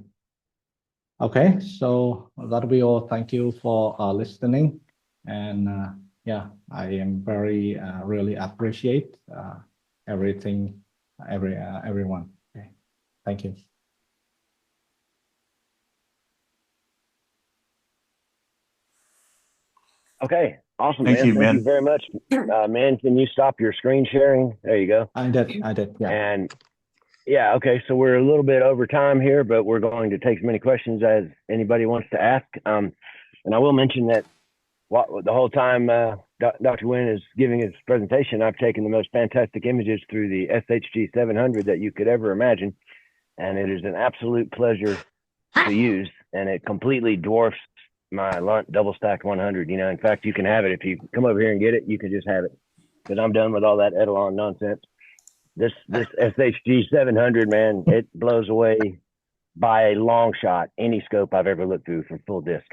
Okay, so that'll be all. Thank you for listening, and yeah, I am very really appreciate everything, everyone. Okay, thank you. Okay, awesome, Thank man. you, Thank man. you very much. Man, can you stop your screen sharing? There you go. I did, yeah. And yeah, okay, so we're a little bit over time here, but we're going to take as many questions as anybody wants to ask. And I will mention that the whole time Dr. Nguyen is giving his presentation, I've taken the most fantastic images through the SHG 700 that you could ever imagine. And it is an absolute pleasure to use, and it completely dwarfs my Lunt double stacked 100. In fact, you can have it if you come over here and get it. You can just have it, because I'm done with all that Etalon nonsense. This SHG 700, man, it blows away by a long shot any scope I've ever looked through from full disc.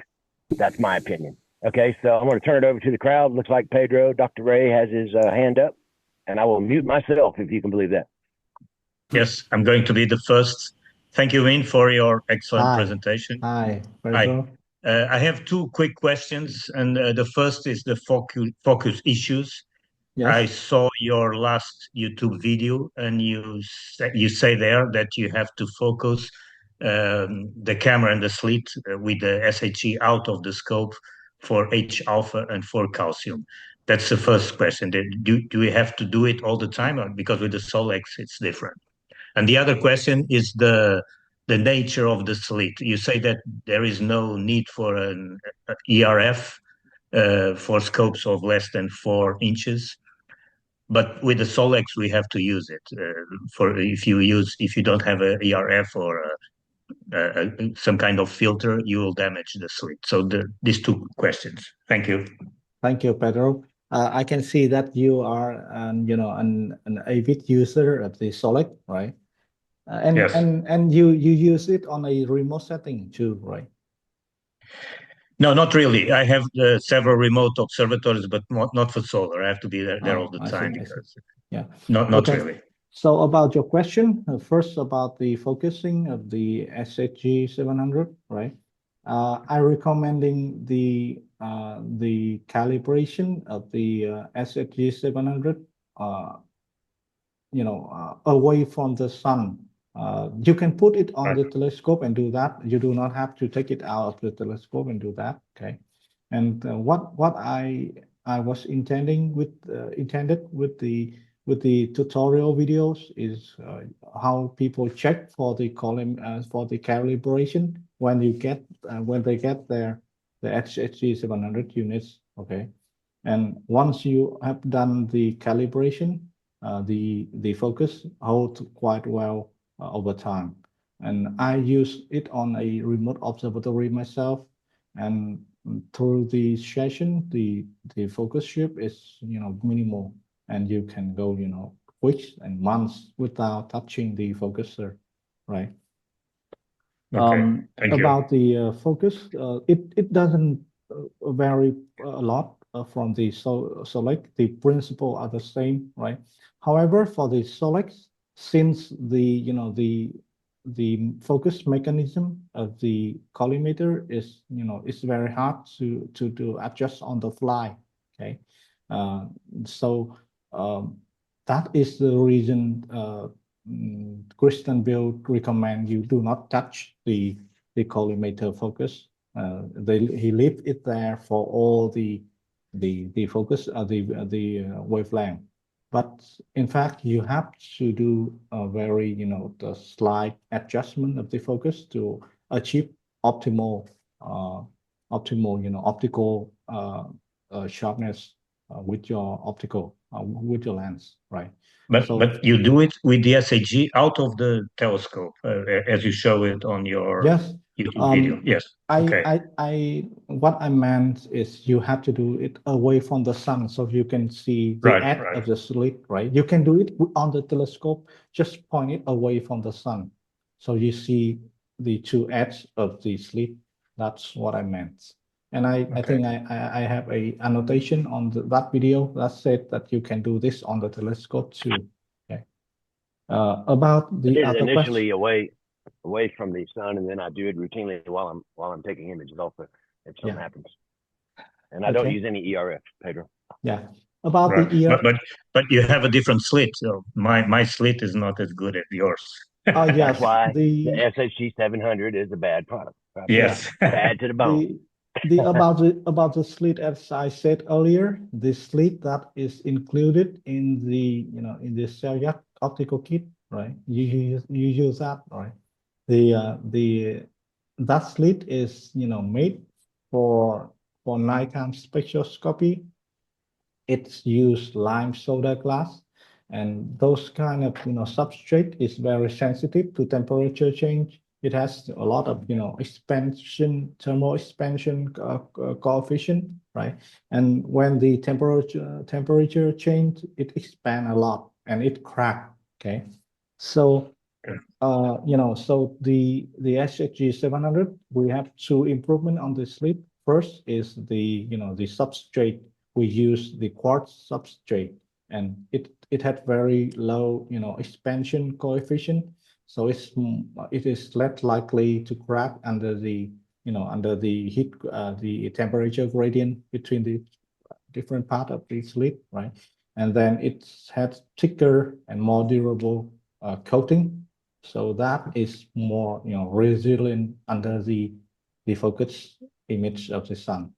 That's my opinion. Okay, so I'm going to turn it over to the crowd. Looks like Dr. Ray has his hand up, and I will mute myself if you can believe that. Yes, I'm going to be the first. Thank you, Wayne, for your excellent presentation. Hi, Pedro. I have two quick questions, and the first is the focus issues. Yes. I saw your last YouTube video, and you say there that you have to focus the camera and the slit with the SHG out of the scope for H alpha and for calcium. That's the first question. Do we have to do it all the time, or because with the Solex it's different? And the other question is the nature of the slit. You say that there is no need for an ERF for scopes of less than 4 inches, but with the Solex we have to use it for if you don't have a ERF or some kind of filter, you will damage the slit. So these two questions. Thank you. Thank you, Pedro. I can see that you are an avid user of the Solex, right? Yes. And you use it on a remote setting too, right? No, not really. I have several remote observatories, but not for solar. I have to be there all the time. Yeah. Not okay. Really. So about your question, first about the focusing of the SHG 700, right? I recommending the calibration of the SHG 700, away from the sun. You can put it on the telescope and do that. You do not have to take it out of the telescope and do that. Okay. And what I was intended with the tutorial videos is how people check for the calibration when they get the SHG 700 units. Okay. And once you have done the calibration, the focus holds quite well over time. And I use it on a remote observatory myself, and through the session, the focus shift is minimal, and you can go weeks and months without touching the focuser, right? Okay, thank you. About the focus, it doesn't vary a lot from the Solex. The principle are the same, right? However, for the Solex, since the focus mechanism of the collimator is it's very hard to adjust on the fly. Okay, so that is the reason Kristen Bill recommend you do not touch the collimator focus. He leave it there for all the focus the wavelength. But in fact, you have to do a very the slight adjustment of the focus to achieve optimal optical sharpness with your with your lens, right? But you do it with the SAG out of the telescope, as you show it on your Yes. YouTube video. Yes. Okay. What I meant is you have to do it away from the sun, so you can see the Right, edge right. of the slit, right? You can do it on the telescope, just point it away from the sun, so you see the two edges of the slit. That's what I meant. And I think I have a annotation on that video that said that you can do this on the telescope too. Okay. About I the did it other initially question. away from the sun, and then I do it routinely while I'm taking images also if something Yeah. happens. And I don't Okay. use any ERF, Pedro. Yeah. About Right. the ear. But you have a different slit. So my slit is not as good as yours. Oh yes. That's why the The SHG 700 is a bad product. Yes. Bad to the bone. about the slit, as I said earlier, the slit that is included in the in the Celiac optical kit, right? You use that, right? That slit is made for nighttime spectroscopy. It's used lime soda glass, and those kind of substrate is very sensitive to temperature change. It has a lot of thermal expansion coefficient, right? And when the temperature change, it expand a lot and it crack. Okay, so so the SHG 700, we have two improvement on the slit. First is the the substrate. We use the quartz substrate, and it had very low expansion coefficient, so it is less likely to crack under the under the heat the temperature gradient between the different part of the slit, right? And then it had thicker and more durable coating, so that is more resilient under the focus image of the sun.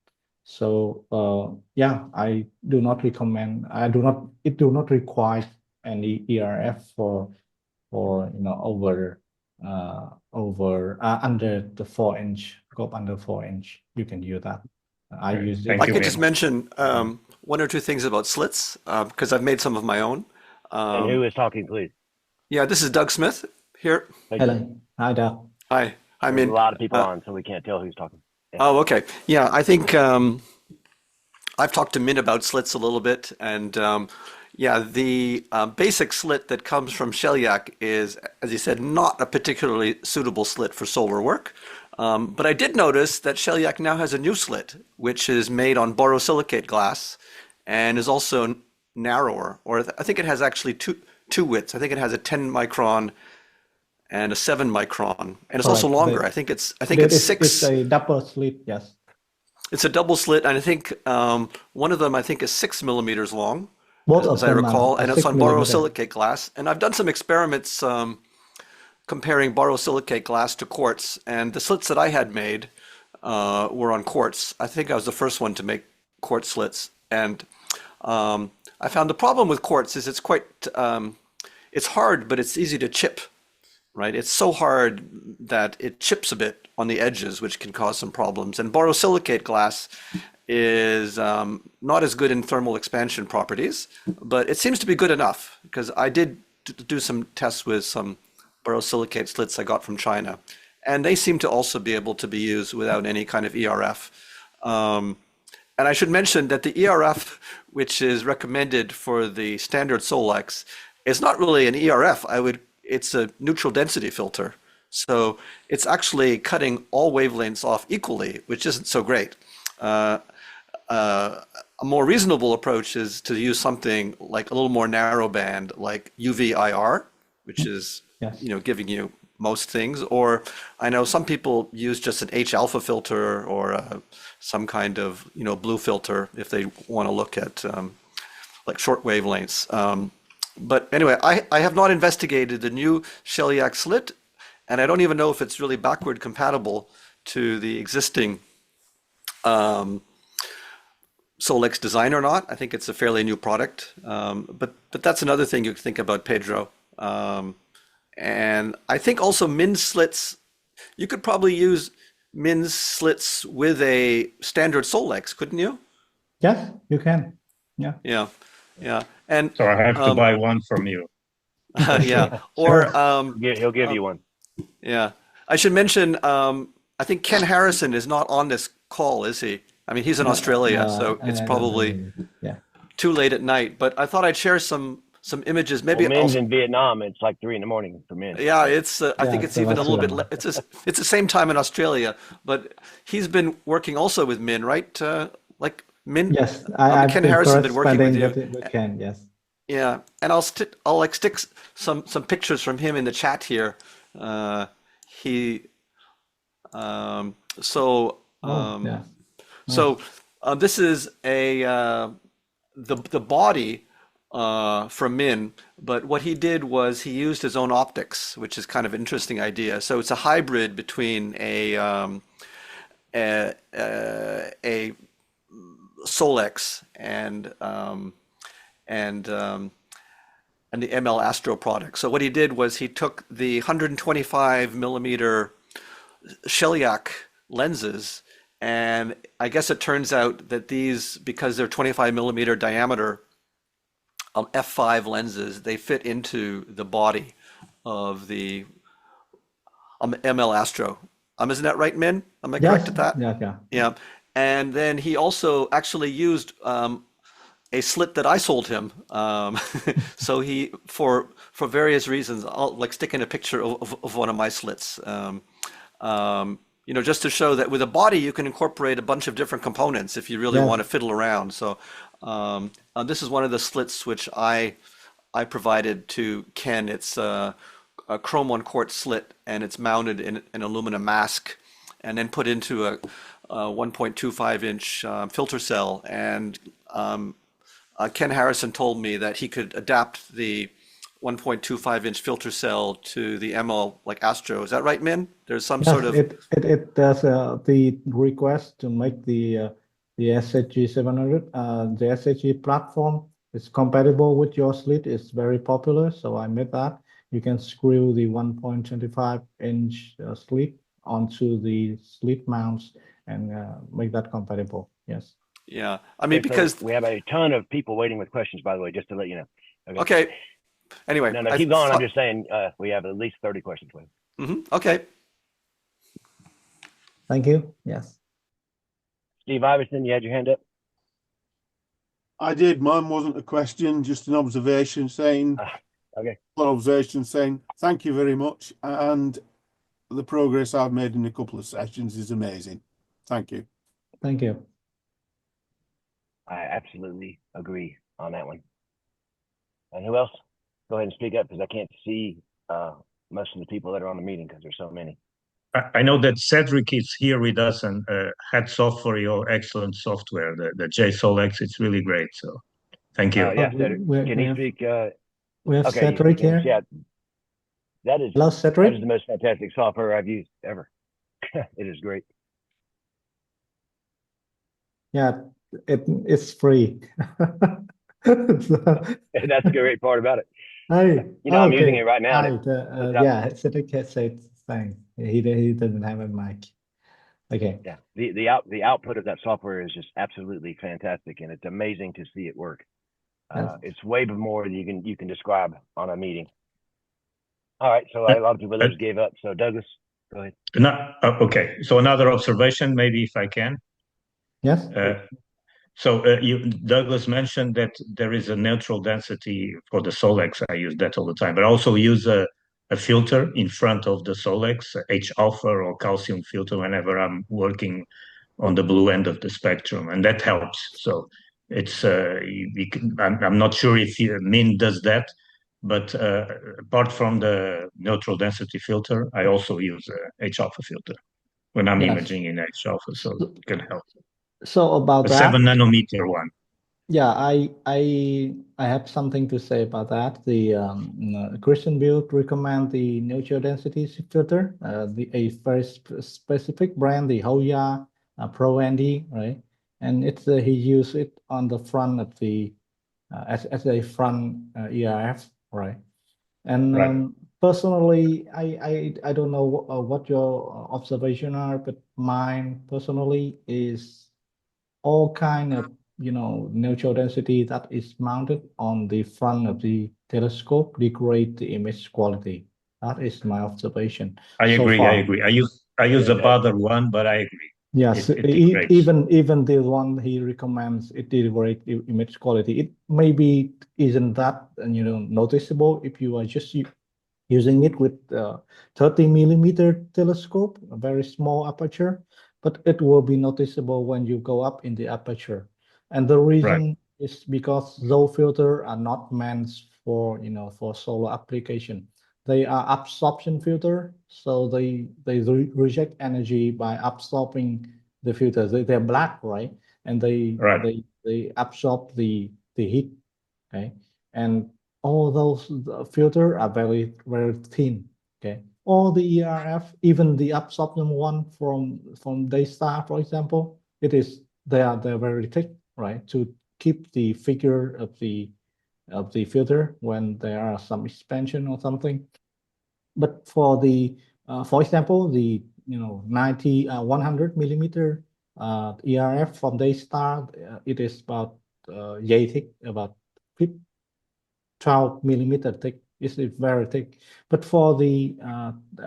So yeah, I do not recommend. It do not require any ERF for over under the 4-inch scope. Under 4-inch, you can use that. I Okay, use it. thank I you could very just much. mention one or two things about slits because I've made some of my own. And who is talking, please? Yeah, this is Doug Smith here. Hey, Helen, hi there. Hi. I there's mean, a lot of people on, so we can't tell who's talking. oh, okay. Yeah, I think I've talked to Min about slits a little bit, and yeah, the basic slit that comes from Celiac is, as you said, not a particularly suitable slit for solar work. But I did notice that Celiac now has a new slit, which is made on borosilicate glass and is also narrower, or I think it has actually two widths. I think it has a 10 micron and a 7 micron, and it's also Correct. longer. I think it's six. It's a double slit. Yes. It's a double slit, and I think one of them I think is 6 millimeters long, Both as of I them recall, are and it's 6 on millimeter. borosilicate glass. And I've done some experiments comparing borosilicate glass to quartz, and the slits that I had made were on quartz. I think I was the first one to make quartz slits, and I found the problem with quartz is it's quite it's hard, but it's easy to chip. Right? It's so hard that it chips a bit on the edges, which can cause some problems. And borosilicate glass is not as good in thermal expansion properties, but it seems to be good enough because I did do some tests with some borosilicate slits I got from China, and they seem to also be able to be used without any kind of ERF. And I should mention that the ERF, which is recommended for the standard Solex, is not really an ERF. It's a neutral density filter. So it's actually cutting all wavelengths off equally, which isn't so great. A more reasonable approach is to use something like a little more narrow band, like UV-IR, which is Yes. giving you most things. Or I know some people use just an H-alpha filter or some kind of blue filter if they want to look at like short wavelengths. But anyway, I have not investigated the new Shellyak slit, and I don't even know if it's really backward compatible to the existing Solex design or not. I think it's a fairly new product, but that's another thing you can think about, Pedro. And I think also Min slits, you could probably use Min slits with a standard Solex, couldn't you? Yes, you can. Yeah. Yeah, yeah, and So I have to buy one from you. yeah, or He'll give you one. yeah. I should mention, I think Ken Harrison is not on this call, is he? I mean, he's in Australia, so it's probably Yeah. too late at night. But I thought I'd share some images. Maybe Well, Min's also, in Vietnam. It's like 3 a.m. for Min. yeah, it's. I think Yeah, it's so even a that's little bit. what It's the same time in Australia, but he's been working also with Min, right? Like Min. Yes, I've Ken been Harrison been working with corresponding you. with Ken. Yes. Yeah, and I'll like stick some pictures from him in the chat here. He so Oh, yeah. so this is the body from Min, but what he did was he used his own optics, which is kind of an interesting idea. So it's a hybrid between a Solex and the ML Astro product. So what he did was he took the 125 millimeter Shellyak lenses, and I guess it turns out that these, because they're 25 millimeter diameter f5 lenses, they fit into the body of the ML Astro. Isn't that right, Min? Am I correct at that? Yeah, yeah. Yeah. And then he also actually used a slit that I sold him. So he, for various reasons, I'll like stick in a picture of one of my slits. Just to show that with a body you can incorporate a bunch of different components if you really Yeah. want to fiddle around. So this is one of the slits which I provided to Ken. It's a chrome 1 quart slit, and it's mounted in an aluminum mask and then put into a 1.25 inch filter cell. And Ken Harrison told me that he could adapt the 1.25 inch filter cell to the ML like Astro. Is that right, Min? There's some Yes, sort of it does the request to make the SHG 700. The SHG platform is compatible with your slit. It's very popular, so I made that. You can screw the 1.25 inch slit onto the slit mounts and make that compatible. Yes. yeah. I mean, Okay, so because we have a ton of people waiting with questions, by the way, just to let you know. okay. Anyway, No, I keep going. I'm thought- just saying we have at least 30 questions waiting. Okay. Thank you. Yes. Steve Iverson, you had your hand up? I did. Mine wasn't a question, just an observation saying, Okay. thank you very much. And the progress I've made in a couple of sessions is amazing. Thank you. Thank you. I absolutely agree on that one. And who else? Go ahead and speak up because I can't see most of the people that are on the meeting because there's so many. I know that Cedric is here with us, and hats off for your excellent software, the JSOLX. It's really great. So thank you. Yeah, we- Cedric. we- Can we you have- speak? We have Okay, Cedric here. yeah, that is Hello, the Cedric. most fantastic software I've used ever. It is great. Yeah, it's free. That's the great part about it. Hey, I'm using okay. it right now. Hi, and yeah, Cedric can say thanks. He doesn't have a mic. Okay. Yeah, the output of that software is just absolutely fantastic, and it's amazing to see it work. Yes. It's way more than you can describe on a meeting. All right, so Uh, a lot of people uh, just gave up. So Douglas, go ahead. okay, so another observation, maybe if I can. Yes. Douglas mentioned that there is a neutral density for the Solex. I use that all the time, but I also use a filter in front of the Solex, H alpha or calcium filter, whenever I'm working on the blue end of the spectrum, and that helps. So I'm not sure if Min does that, but apart from the neutral density filter, I also use a H alpha filter when I'm Yes. imaging in H alpha, so it can help. So about A that, 7 nanometer one. yeah, I have something to say about that. Christian Build recommend the neutral density filter, a very specific brand, the Hoya Pro ND, right? And he used it on the front of the as a front ERF, right? And Right. personally, I don't know what your observation are, but mine personally is all kind of neutral density that is mounted on the front of the telescope degrade the image quality. That is my observation I so agree. I far. agree. I use a Bother one, but I agree. Yes, It degrades. even the one he recommends, it degrade image quality. It maybe isn't that noticeable if you are just using it with 30 millimeter telescope, a very small aperture, but it will be noticeable when you go up in the aperture. And the Right. reason is because those filters are not meant for for solar application. They are absorption filter, so they reject energy by absorbing the filters. They're black, right? And Right. they absorb the heat, okay? And all those filter are very thin, okay? All the ERF, even the absorption one from Daystar, for example, they're very thick, right? To keep the figure of the filter when there are some expansion or something. But for example, the 100 millimeter ERF from Daystar, it is about yay thick, about 12 millimeter thick. It's very thick. But for the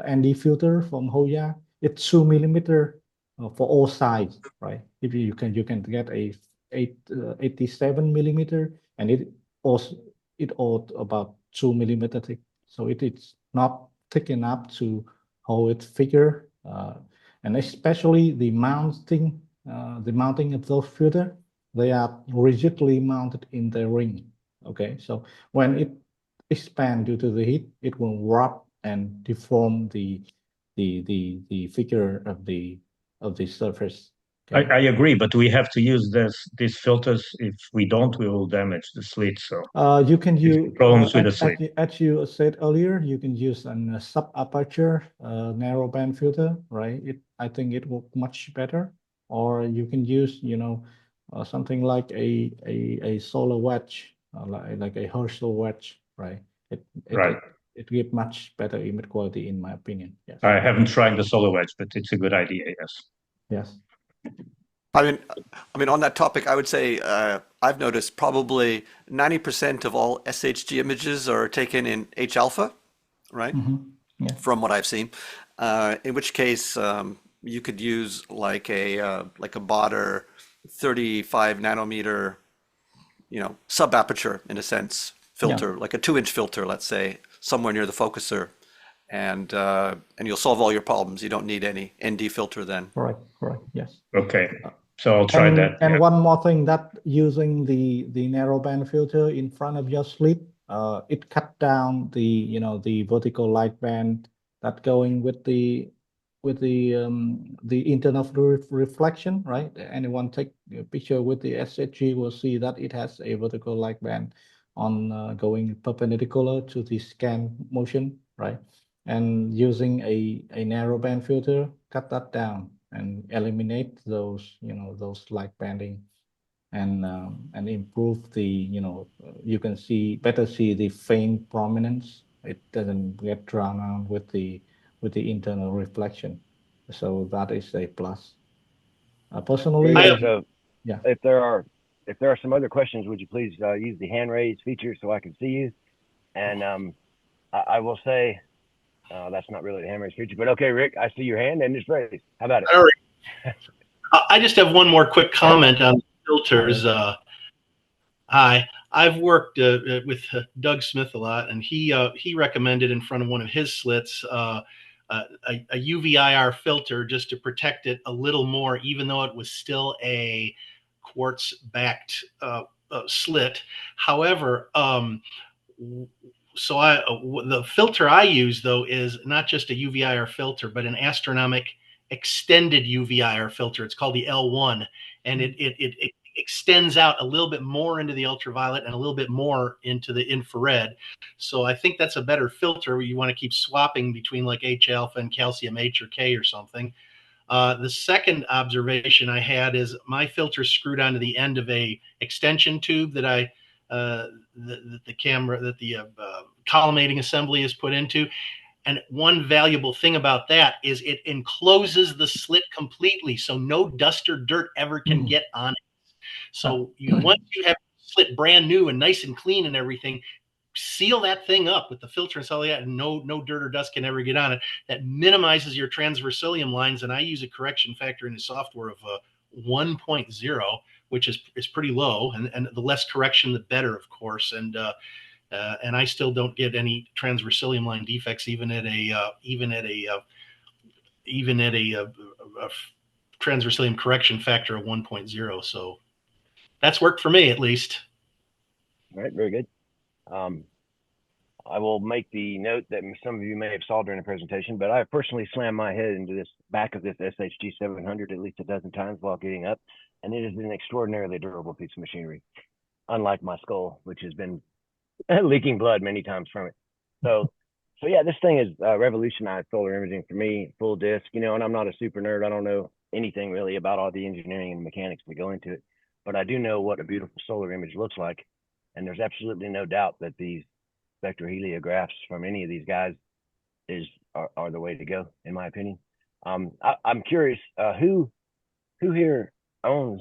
ND filter from Hoya, it's 2 millimeter for all sides, right? If you can get a 87 millimeter, and it all about 2 millimeter thick. So it is not thick enough to hold its figure, and especially the mounting of those filter, they are rigidly mounted in the ring. Okay, so when it expands due to the heat, it will warp and deform the figure of the surface. Okay. I agree, but we have to use these filters. If we don't, we will damage the slit. So You can use problems with the slit. as you said earlier, you can use a sub aperture narrow band filter, right? I think it will much better. Or you can use something like a solar wedge, like a Herschel wedge, right? Right. It gives much better image quality in my opinion. Yes. I haven't tried the solar wedge, but it's a good idea. Yes. Yes. I mean, on that topic, I would say I've noticed probably 90% of all SHG images are taken in H alpha, right? Yeah. From what I've seen. In which case, you could use like a Botter 35 nanometer, sub aperture in a sense filter, like a 2-inch filter, let's say, somewhere near the focuser, and you'll solve all your problems. You don't need any ND filter then. Correct. Yes. Okay. So I'll try that. And Yeah. one more thing, that using the narrow band filter in front of your slit, it cut down the vertical light band that going with the internal reflection, right? Anyone take a picture with the SHG will see that it has a vertical light band on going perpendicular to the scan motion, right? And using a narrow band filter, cut that down and eliminate those light banding, and improve you can better see the faint prominence. It doesn't get drowned out with the internal reflection. So that is a plus. Personally, Very I good. So yeah. if there are some other questions, would you please use the hand raise feature so I can see you? And I will say that's not really the hand raise feature, but okay, Rick, I see your hand and it's raised. How about it? All right. I just have one more quick comment on filters. Hi, I've worked with Doug Smith a lot, and he recommended in front of one of his slits a UV-IR filter just to protect it a little more, even though it was still a quartz-backed slit. However, the filter I use though is not just a UV-IR filter, but an astronomic extended UV-IR filter. It's called the L1, and it extends out a little bit more into the ultraviolet and a little bit more into the infrared. So I think that's a better filter where you want to keep swapping between like H alpha and calcium H or K or something. The second observation I had is my filter screwed onto the end of a extension tube that the camera that the collimating assembly is put into. And one valuable thing about that is it encloses the slit completely, so no dust or dirt ever can get on it. So once you have slit brand new and nice and clean and everything, seal that thing up with the filter and stuff like that, and no dirt or dust can ever get on it. That minimizes your transversalium lines, and I use a correction factor in the software of 1.0, which is pretty low, and the less correction, the better, of course. And I still don't get any transversalium line defects, even at a transversalium correction factor of 1.0. So that's worked for me, at least. All right, very good. I will make the note that some of you may have saw during the presentation, but I personally slammed my head into this back of this SHG 700 at least a dozen times while getting up, and it has been an extraordinarily durable piece of machinery, unlike my skull, which has been leaking blood many times from it. So yeah, this thing has revolutionized solar imaging for me, full disc, and I'm not a super nerd. I don't know anything really about all the engineering and mechanics that go into it, but I do know what a beautiful solar image looks like. And there's absolutely no doubt that these spectroheliographs from any of these guys are the way to go, in my opinion. I'm curious, who here owns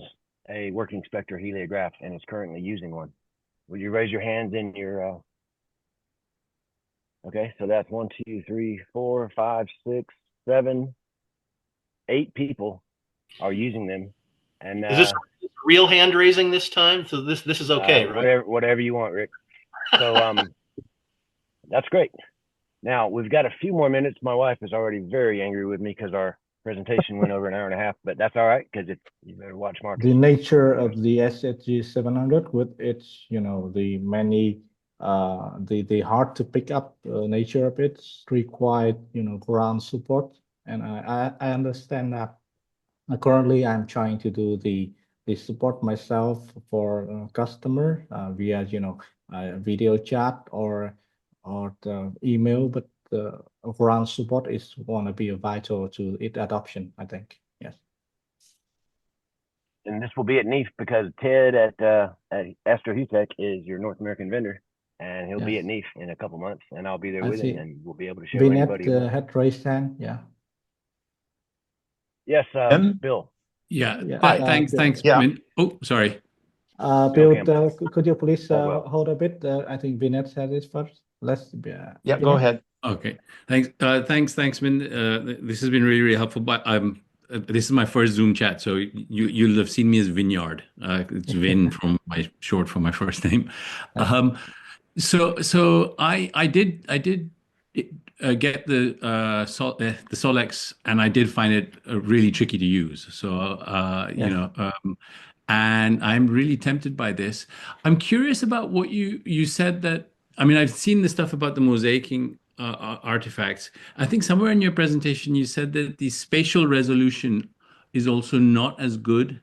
a working spectroheliograph and is currently using one? Would you raise your hands in your okay, so that's 1, 2, 3, 4, 5, 6, 7, 8 people are using them. And is this real hand raising this time? So this is okay, right? Whatever you want, Rick. So that's great. Now we've got a few more minutes. My wife is already very angry with me because our presentation went over an hour and a half, but that's all right because you better watch Marcus. The nature of the SHG 700 with its, the many the hard to pick up nature of it required, ground support, and I understand that. Currently, I'm trying to do the support myself for customer via video chat or the email, but the ground support is want to be vital to its adoption, I think. Yes. And this will be at NEAF because Ted at AstroHUTEC is your North American vendor, and he'll be at NEAF in a couple months, and I'll be there with him, and we'll be able to show anybody. Had raised hand, yeah. Yes, Bill. Yeah. Hi. Thanks. Yeah. Oh, sorry. Bill, could you please hold a bit? I think Vinet said it first. Yeah, go ahead. Okay. Thanks, Min. This has been really, really helpful. But this is my first Zoom chat, so you'll have seen me as Vineyard. It's Vin from short for my first name. So I did get the Solex, and I did find it really tricky to use. So and I'm really tempted by this. I'm curious about what you said that. I mean, I've seen the stuff about the mosaicing artifacts. I think somewhere in your presentation you said that the spatial resolution is also not as good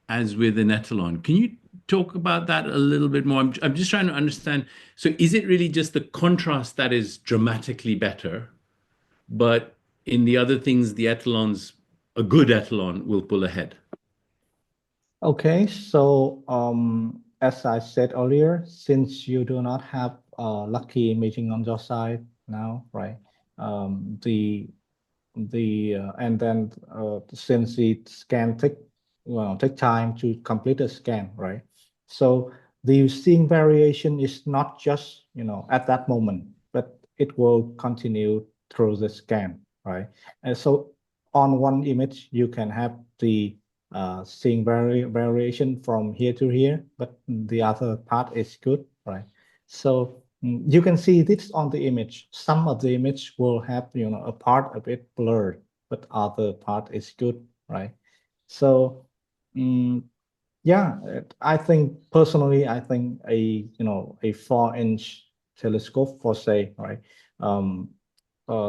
as with an Etalon. Can you talk about that a little bit more? I'm just trying to understand. So is it really just the contrast that is dramatically better, but in the other things, the Etalons, a good Etalon will pull ahead? Okay, so as I said earlier, since you do not have lucky imaging on your side now, right? The and then since the scan take time to complete the scan, right? So the seeing variation is not just at that moment, but it will continue through the scan, right? And so on one image you can have the seeing variation from here to here, but the other part is good, right? So you can see this on the image. Some of the image will have a part of it blurred, but other part is good, right? So yeah, I think personally, I think a 4-inch telescope for say, right,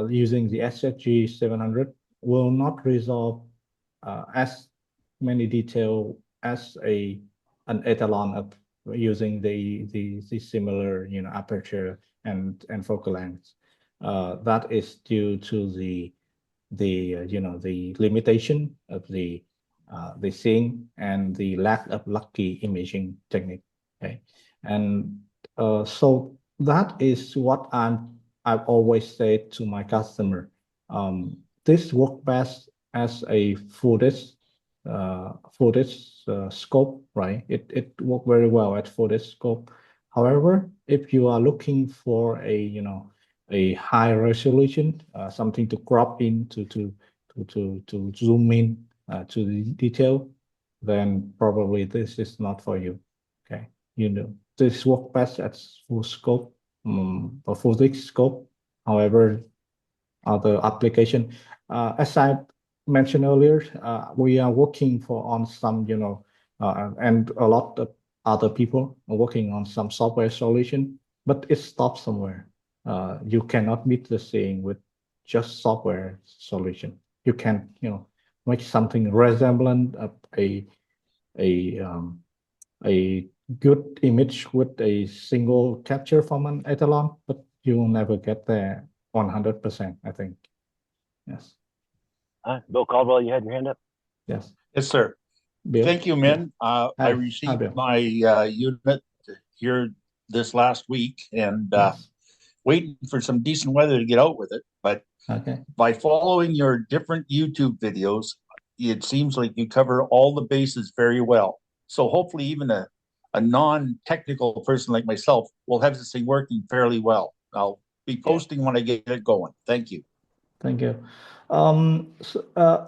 using the SSG 700 will not resolve as many detail as an Etalon of using the similar aperture and focal length. That is due to the the limitation of the seeing and the lack of lucky imaging technique. Okay, and so that is what I've always said to my customer. This works best as a footage scope, right? It worked very well at footage scope. However, if you are looking for a high resolution, something to crop in to zoom in to the detail, then probably this is not for you. Okay, this works best at full scope, or full scope. However, other application, as I mentioned earlier, we are working on some, and a lot of other people are working on some software solution, but it stops somewhere. You cannot meet the seeing with just software solution. You can, make something resemblant of a good image with a single capture from an Etalon, but you will never get there 100%, I think. Yes. Bill Caldwell, you had your hand up? Yes. Yes, sir. Bill? Thank you, Min. I Hi, received Bill. my unit here this last week and Yes. waiting for some decent weather to get out with it. But Okay. by following your different YouTube videos, it seems like you cover all the bases very well. So hopefully even a non-technical person like myself will have this thing working fairly well. I'll be posting when I get it going. Thank you. Thank you.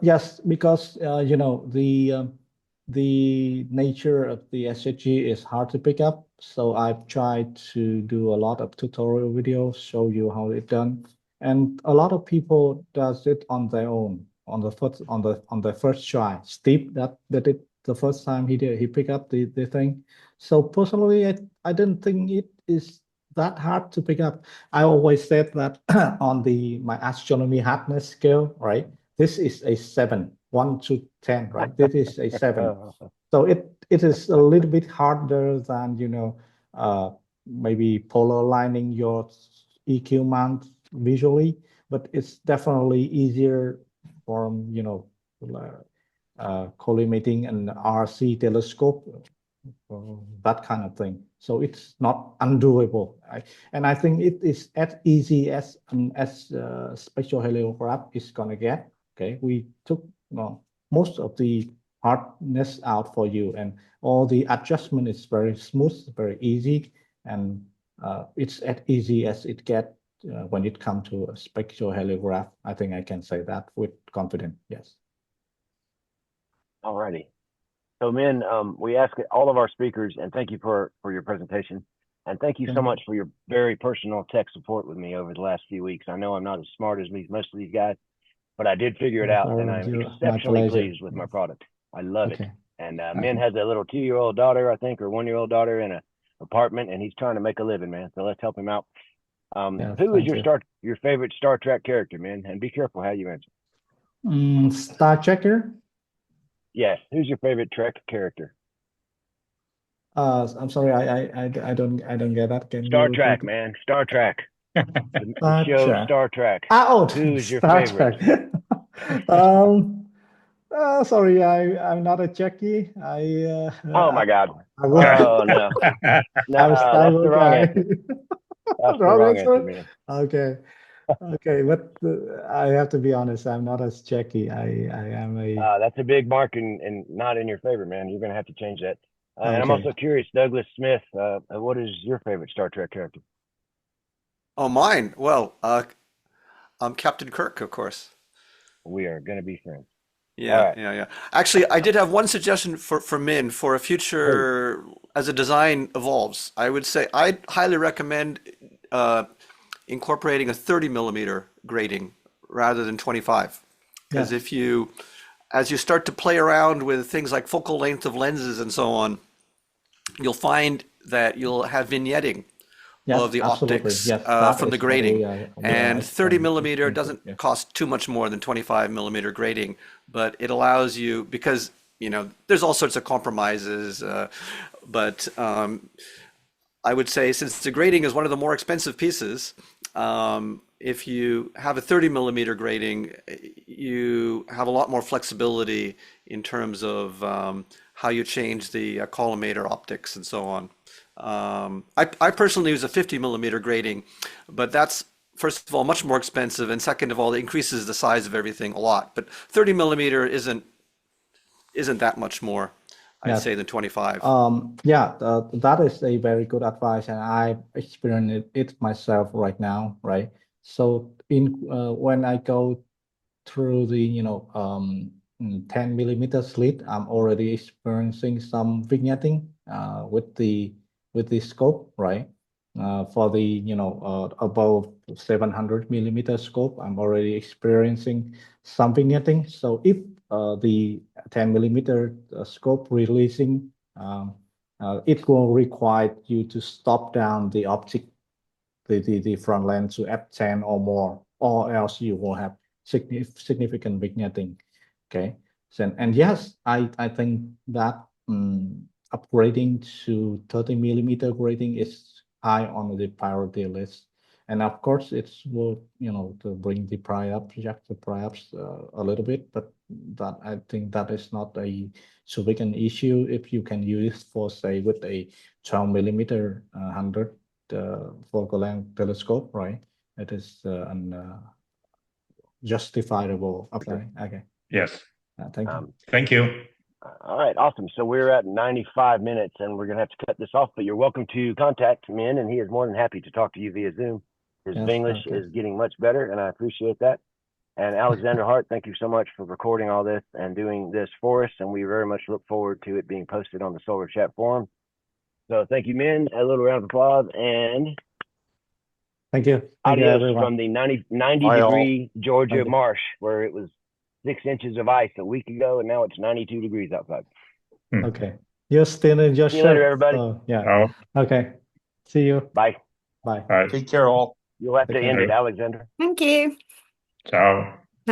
Yes, because the nature of the SSG is hard to pick up. So I've tried to do a lot of tutorial videos, show you how it's done, and a lot of people does it on their own on the first try. Steve that did it the first time he picked up the thing. So personally, I didn't think it is that hard to pick up. I always said that on my astronomy hardness scale, right? This is a 7, 1 to 10, right? This is a 7. So it is a little bit harder than maybe polar aligning your EQ mount visually, but it's definitely easier from collimating an RC telescope, that kind of thing. So it's not undoable. And I think it is as easy as spectral heliograph is gonna get. Okay, we took most of the hardness out for you, and all the adjustment is very smooth, very easy, and it's as easy as it gets when it comes to a spectral heliograph. I think I can say that with confidence. Yes. All righty. So, Min, we ask all of our speakers, and thank you for your presentation, and thank you so much for your very personal tech support with me over the last few weeks. I know I'm not as smart as most of these guys, but I did figure it out, and I'm exceptionally pleased with my product. I love it. And Min has a little 2-year-old daughter, I think, or 1-year-old daughter in an apartment, and he's trying to make a living, man. So let's help him out. Who is your favorite Star Trek character, Min? And be careful how you answer. Star Trekker? Yes. Who's your favorite Trek character? I'm sorry, I don't get that. Can Star you Trek, repeat? man. Star Trek. Star show Trek. Star Trek. Who's your Star favorite? Trek. Sorry, I'm not a Trekkie. Oh my God. I work. Oh no. No, I'm a Star that's the Wars wrong guy. answer. That's the wrong answer, man. Okay. Okay, but I have to be honest, I'm not as Jackie. I am a That's a big mark and not in your favor, man. You're gonna have to change that. And I'm okay. also curious, Douglas Smith, what is your favorite Star Trek character? Oh, mine. Well, I'm Captain Kirk, of course. We are gonna be friends. All Yeah, right. yeah, yeah. Actually, I did have one suggestion for Min for a future as a design evolves. I would say I'd highly recommend incorporating a 30 millimeter grading rather than 25. Because Yes, as you start to play around with things like focal length of lenses and so on, you'll find that you'll have vignetting yes, of the absolutely. optics Yes, that from the is totally grading. And 30 explained millimeter explained to. doesn't Yes. cost too much more than 25 millimeter grading, but it allows you, because, there's all sorts of compromises, but I would say since the grading is one of the more expensive pieces, if you have a 30 millimeter grading, you have a lot more flexibility in terms of how you change the collimator optics and so on. I personally use a 50 millimeter grading, but that's first of all much more expensive, and second of all, it increases the size of everything a lot. But 30 millimeter isn't that much more, I'd Yes. say, than 25. Yeah, that is a very good advice, and I experience it myself right now, right? So when I go through the 10 millimeter slit, I'm already experiencing some vignetting with the scope, right? For the above 700 millimeter scope, I'm already experiencing some vignetting. So if the 10 millimeter scope releasing, it will require you to stop down the optic, the front lens to f10 or more, or else you will have significant vignetting. Okay. So, and yes, I think that upgrading to 30 millimeter grading is high on the priority list. And of course, it's will to bring the price up, jack the price up a little bit, but that I think that is not a so big an issue if you can use for say with a 12 millimeter 100 focal length telescope, right? It is an justifiable upgrade. Okay. Yes. Thank you. Thank you. All right, awesome. So we're at 95 minutes, and we're gonna have to cut this off. But you're welcome to contact Min, and he is more than happy to talk to you via Zoom. His Yes, English okay. is getting much better, and I appreciate that. And Alexander Hart, thank you so much for recording all this and doing this for us. And we very much look forward to it being posted on the Solar Chat forum. So thank you, Min. A little round of applause and Thank you. Thank you, adios everyone. from the 90 Bye, all. degree Georgia Thank you. marsh, where it was 6 inches of ice a week ago, and now it's 92 degrees outside. Okay. You're still in your See you later, shirt. everybody. So, yeah. Oh, Okay. See you. Bye. Bye. bye. Take care, all. You'll have to Take end care. it, Alexander. Thank you. Ciao.